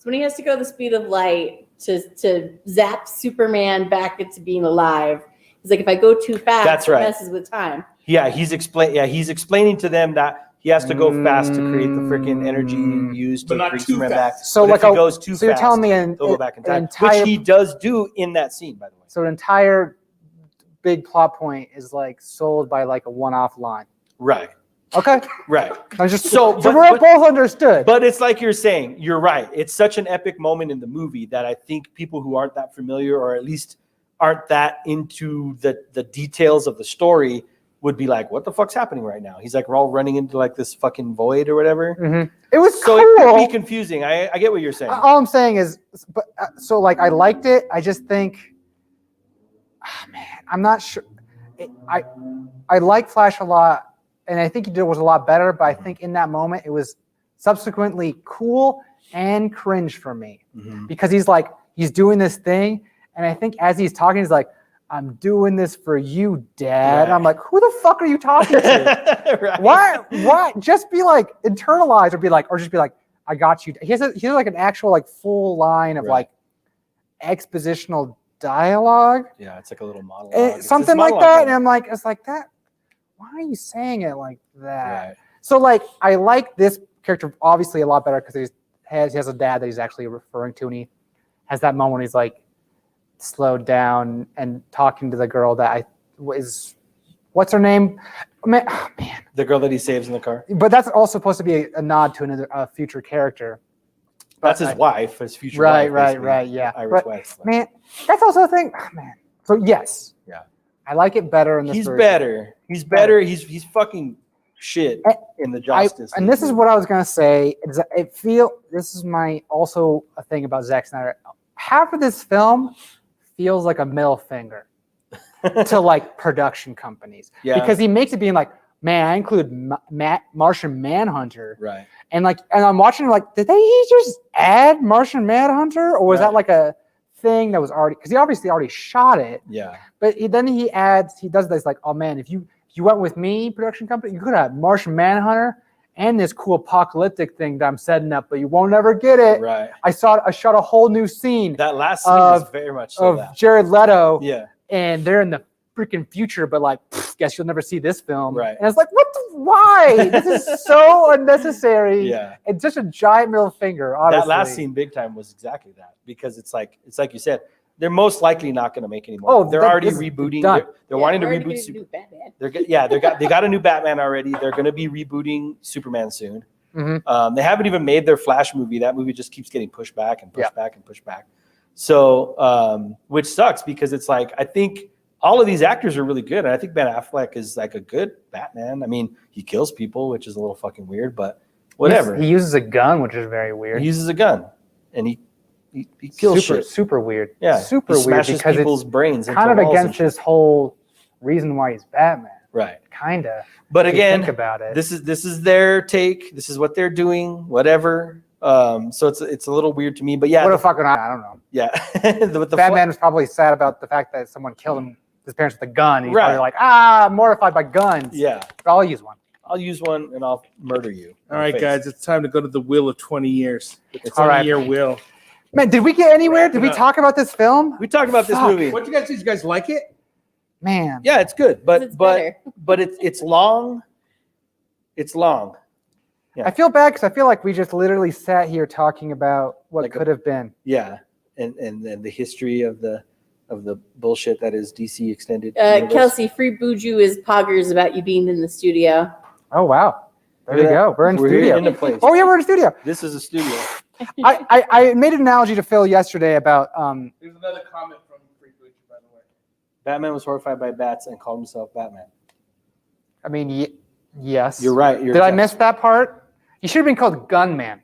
when he has to go the speed of light to zap Superman back into being alive, he's like, if I go too fast, That's right. it messes with time. Yeah, he's explaining to them that he has to go fast to create the freaking energy used to But not bring too Superman fast. back. So But like if he goes too so you're fast, telling me he'll go back in time, entire, which he does do in that scene, by the way. so an entire big plot point is like sold by like a one-off line. Right. Okay. Right. I just So, so but- we're both understood. But it's like you're saying, you're right. It's such an epic moment in the movie that I think people who aren't that familiar, or at least aren't that into the details of the story, would be like, what the fuck's happening right now? He's like, we're all running into like this fucking void or whatever. Mhm. It was So cool. it could be confusing. I get what you're saying. All I'm saying is, but so like I liked it. I just think, man, I'm not sure. I like Flash a lot, and I think he did was a lot better. But I think in that moment, it was subsequently cool and cringe for me because he's doing this thing, and I think as he's talking, he's like, I'm doing this for you, Dad. Right. And I'm like, who the fuck are you talking to? Right. Why? Just be like, internalize or just be like, I got you. He has like an actual like full line of like expositional dialogue. Yeah, it's like a little monologue. It's Something this like monologue that. thing. And I'm like, it's like that. Why are you saying it like that? Right. So like, I like this character obviously a lot better because he has a dad that he's actually referring to, and he has that moment when he's like, slowed down and talking to the girl that what's her name? Man, The girl that he saves in the car. but that's also supposed to be a nod to a future character. That's his wife, his future Right, wife. basically. right, yeah. Irish But, wife. man, that's also a thing. Oh, man. So yes, Yeah. I like it better in this He's version. better. He's better. He's fucking shit in the Justice. And this is what I was gonna say. This is my also a thing about Zack Snyder. Half of this film feels like a middle finger to like production companies, because he makes it being like, man, I include Martian Manhunter, right? And I'm watching it like, did he just add Martian Manhunter, or was that like a thing that was already? Because he obviously already shot it. Yeah. But then he does this like, oh man, if you went with me, production company, you could have Martian Manhunter and this cool apocalyptic thing that I'm setting up, but you won't ever get it. Right. I shot a whole new scene. That last scene was very much so of that. Jared Leto. Yeah. And they're in the freaking future, but like, guess you'll never see this film. Right. And it's like, why? This is so unnecessary. Yeah. It's just a giant middle finger, honestly. That last scene, big time, was exactly that, because it's like you said, they're most likely not going to make any more. Oh, they're already rebooting. They're wanting to reboot. They got a new Batman already. They're going to be rebooting Superman soon. Mm-hmm. They haven't even made their Flash movie. That movie just keeps getting pushed back and pushed back and pushed back. So, which sucks, because it's like, I think all of these actors are really good, and I think Ben Affleck is like a good Batman. I mean, he kills people, which is a little fucking weird, but whatever. He uses a gun, which is very weird. He uses a gun, and he kills shit. Super weird. Yeah, super he weird smashes because people's it's brains into kind of walls and against shit. his whole reason why he's Batman. Right. Kinda. But if you again, think about it. this is their take. This is what they're doing. Whatever. So it's a little weird to me. But yeah, what a fucking I don't know. Yeah. Batman was probably sad about the fact that someone killed his parents with a gun. He's Right. probably like, mortified by guns. Yeah. But I'll use one. I'll use one and I'll murder you. All right, guys, it's time to go to the wheel of 20 years. The All right. 20-year wheel. Man, did we get anywhere? Did we talk about this film? We talked about this movie. What do you guys think? You guys like it? Man. Yeah, it's good, but It's better. it's long. It's long. Yeah. I feel bad because I feel like we just literally sat here talking about what Like could have been. Yeah, and the history of the bullshit that is DC extended. universe. Kelsey, free Buju is poggers about you being in the studio. Oh, wow. There Look we at go. that. We're in We're studio. in the place. Oh, yeah, we're in studio. This is a studio. I made an analogy to Phil yesterday about There's another comment from Free Butcher, by the way. Batman was horrified by bats and called himself Batman. I mean, yes. You're right. Did I miss that part? You should have been called Gunman.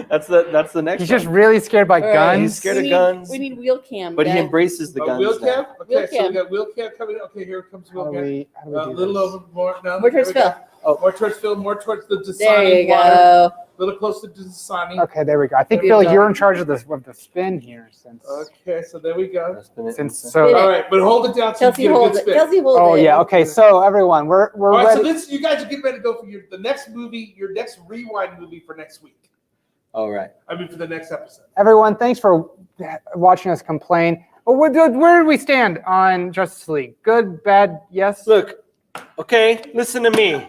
That's the next. He's one. just really scared by All right. guns. He's scared of guns. We need wheel cam. But he guys. embraces the guns. Wheel now. cam? Okay, Wheel so cam. we got wheel cam coming in. Okay, here comes How wheel do cam. we A do little this? over more. No, More towards there we Phil. go. More towards Phil, more towards the Dasani There you water. go. A little closer to Dasani. Okay, there we go. I think There Phil, you go. you're in charge of the spin here since Okay, so there we go. That's been it. so. All right, but hold it down so Kelsey, you get a hold good it. spin. Kelsey, hold it. Oh yeah. Okay. So everyone, we're All right, so ready. this, you guys are getting ready to go for the next movie, your next rewind movie for next week. All right. I mean, for the next episode. Everyone, thanks for watching us complain. Oh, where did we stand on Justice League? Good, bad, yes. Look, okay, listen to me.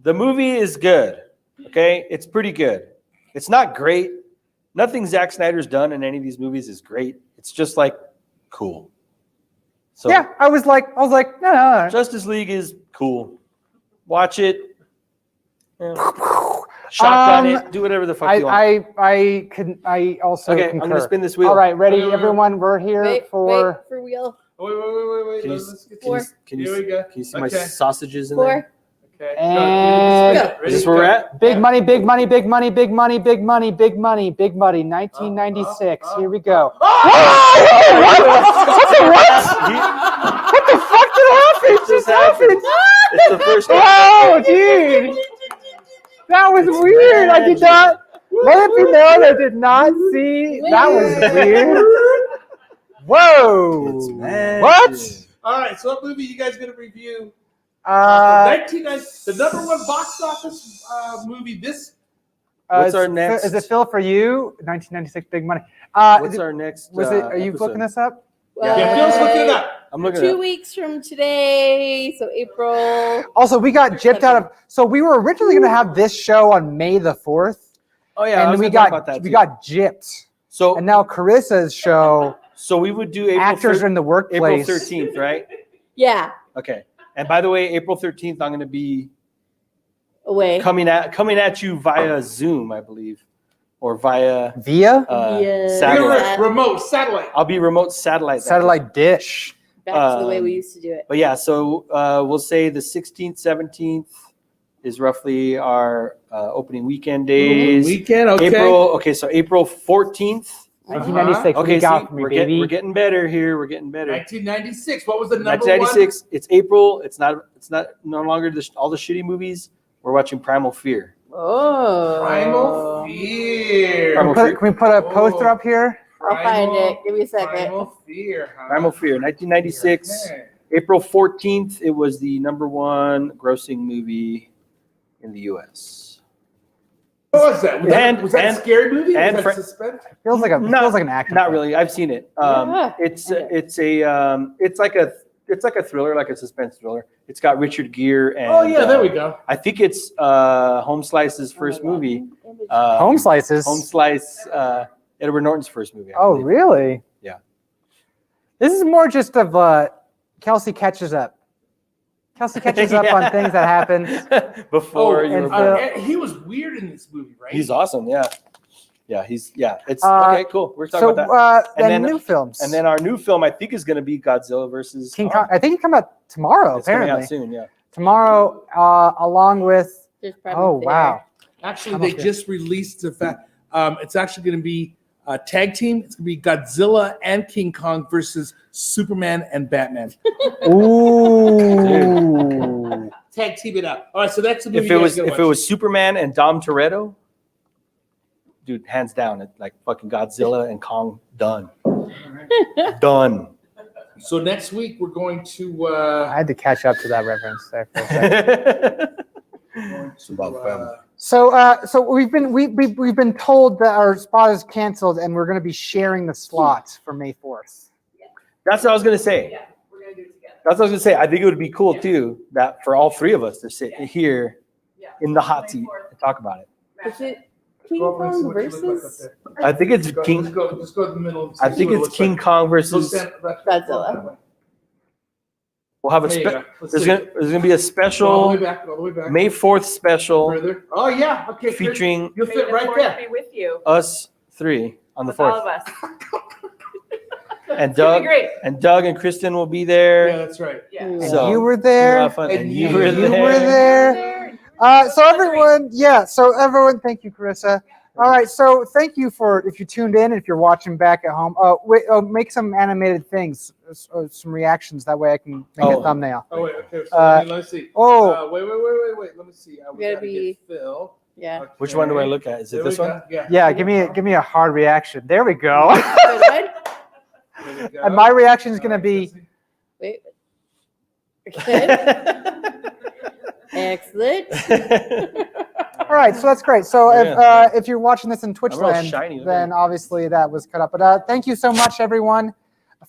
The movie is good. Okay, it's pretty good. It's not great. Nothing Zack Snyder's done in any of these movies is great. It's just like cool. So Yeah, I was like, no. Justice League is cool. Watch it. Yeah. Shotgun it. Do whatever the fuck you want. I also Okay, concur. I'm gonna spin this wheel. All right, ready, Wait. everyone. We're here Wait for. for wheel. Oh, wait. Can you, Let's get can you, this. can Here you, we go. can you see my Okay. sausages in there? 4. Okay. And- Go. Go. Ready, Is this where we're at? Big money, big money, big money, big money, big money, big money, big money. 1996. Here we go. What the fuck did happen? It just happened. It's the first time. Oh, dude. That was weird. I did not. Let it be known I did not see. That was weird. Whoa. It's magic. What? All right, so what movie you guys going to review? 1990. 1990, the number one box office movie this. What's our next- Is it Phil for you? 1996 Big money. What's our next? Was it? Are you episode? looking this up? Yeah, Phil's looking it up. I'm looking 2 at it. weeks from today, so April. Also, we got gypped out of. So we were originally going to have this show on May the 4th, Oh yeah, I and was we gonna talk about got that we too. got gypped. So And now Carissa's show, so we would do April actors are in the April workplace. 13th, right? Yeah, Okay. And by the way, April 13th, I'm going to be away. coming at you via Zoom, I believe, or via Via Yeah. satellite. Remote satellite. I'll be remote satellite. that satellite dish. Back to the way we used to do it. But yeah, so we'll say the 16th, 17th is roughly our opening weekend days. Weekend, okay. So April 14th. 1996. Okay, Week out see, for me, we're baby. getting better here. We're getting better. 1996. What was the number 1996. It's April. It's not no longer all the shitty movies. We're watching Primal Fear. Oh. one? Primal Fear. Primal Can we put a poster Oh. up here? I'll find it. Give me a second. Primal Fear. Huh? Primal Fear, 1996. Okay. April 14th. It was the number one grossing movie in the U.S. What was that? Was that a scary movie? and was that Fra- suspense? Feels like an action. Not film. really. I've seen it. Yeah. It's like a thriller, like a suspense thriller. It's got Richard Gere and Oh yeah, there we go. I think it's Home Slice's first movie. Home slices. Home Slice, Edward Norton's first movie. I Oh, believe. really? Yeah. This is more just of Kelsey catches up. Kelsey catches up on things that happen. Before Oh, you and were Phil- born. He was weird in this movie, right? He's awesome. Yeah. It's Uh, okay. Cool. We're talking So about that. then And then- new films. And then our new film, I think, is going to be Godzilla versus King Kong. I think it come out tomorrow. It's coming Apparently out soon. Yeah. tomorrow, along with. There's Primal Oh Fear. wow! Actually, I'm they okay. just released the fact. It's actually going to be a tag team. It's going to be Godzilla and King Kong versus Superman and Batman. Ooh. Tag team it out. All right, so that's the movie. If it was Superman and Dom Toretto, dude, hands down, it's like fucking Godzilla and Kong done. Done. So next week we're going to. I had to catch up to that reference there for a second. It's about family. So we've been told that our spot is canceled, and we're going to be sharing the slots for May 4th. That's what I was gonna say. Yeah, we're gonna do it together. That's what I was gonna say. I think it would be cool too that for all three of us to sit here in the hot seat and talk about it. Is it King Kong versus I think it's Let's King. go to the middle. I think it's King Kong versus. Godzilla? We'll have a There you go. Let's see. there's gonna be a All special the way back. All the way back. May 4th special Further. Oh yeah. Okay. good. featuring You'll fit right there. Be with you. us three on the With all 4th. of us. And It's gonna be Doug great. and Doug and Kristen will be there. Yeah, that's right. Yeah. And So, you were We'll there. have fun. And you were You there. were there. So everyone, thank you, Carissa. All right, so thank you for if you tuned in, if you're watching back at home. Make some animated things, some reactions. That way I can make a thumbnail. Oh wait. Okay. So let's see. Wait. Let me see. We Gotta gotta be- get Phil. Yeah. Okay. Which one do I look at? Is it There this we one? go. Yeah. Yeah, give me a hard reaction. There we go. Good. There we go. And my reaction is gonna be Wait. Good. Excellent. all right. So that's great. So Yeah. if you're watching this in Twitch I'm real land, shiny, look at then me. obviously that was cut up. But thank you so much, everyone.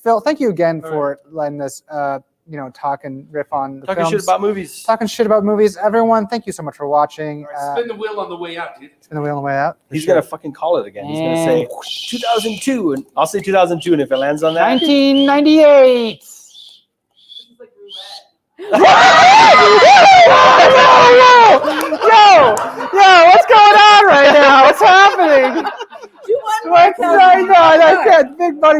Phil, thank you again for letting us talk and riff on the Talking films. shit about movies. Talking shit about movies. Everyone, thank you so much for watching. All right, spin the wheel on the way out, dude. Spin the wheel on the way out. He's gonna fucking call it again. He's gonna say 2002, and I'll say 2002, and if it lands on that, 1998. Yo, what's going on right now? What's happening? Do one more, What's Kelly. going on? I can't. Big buddy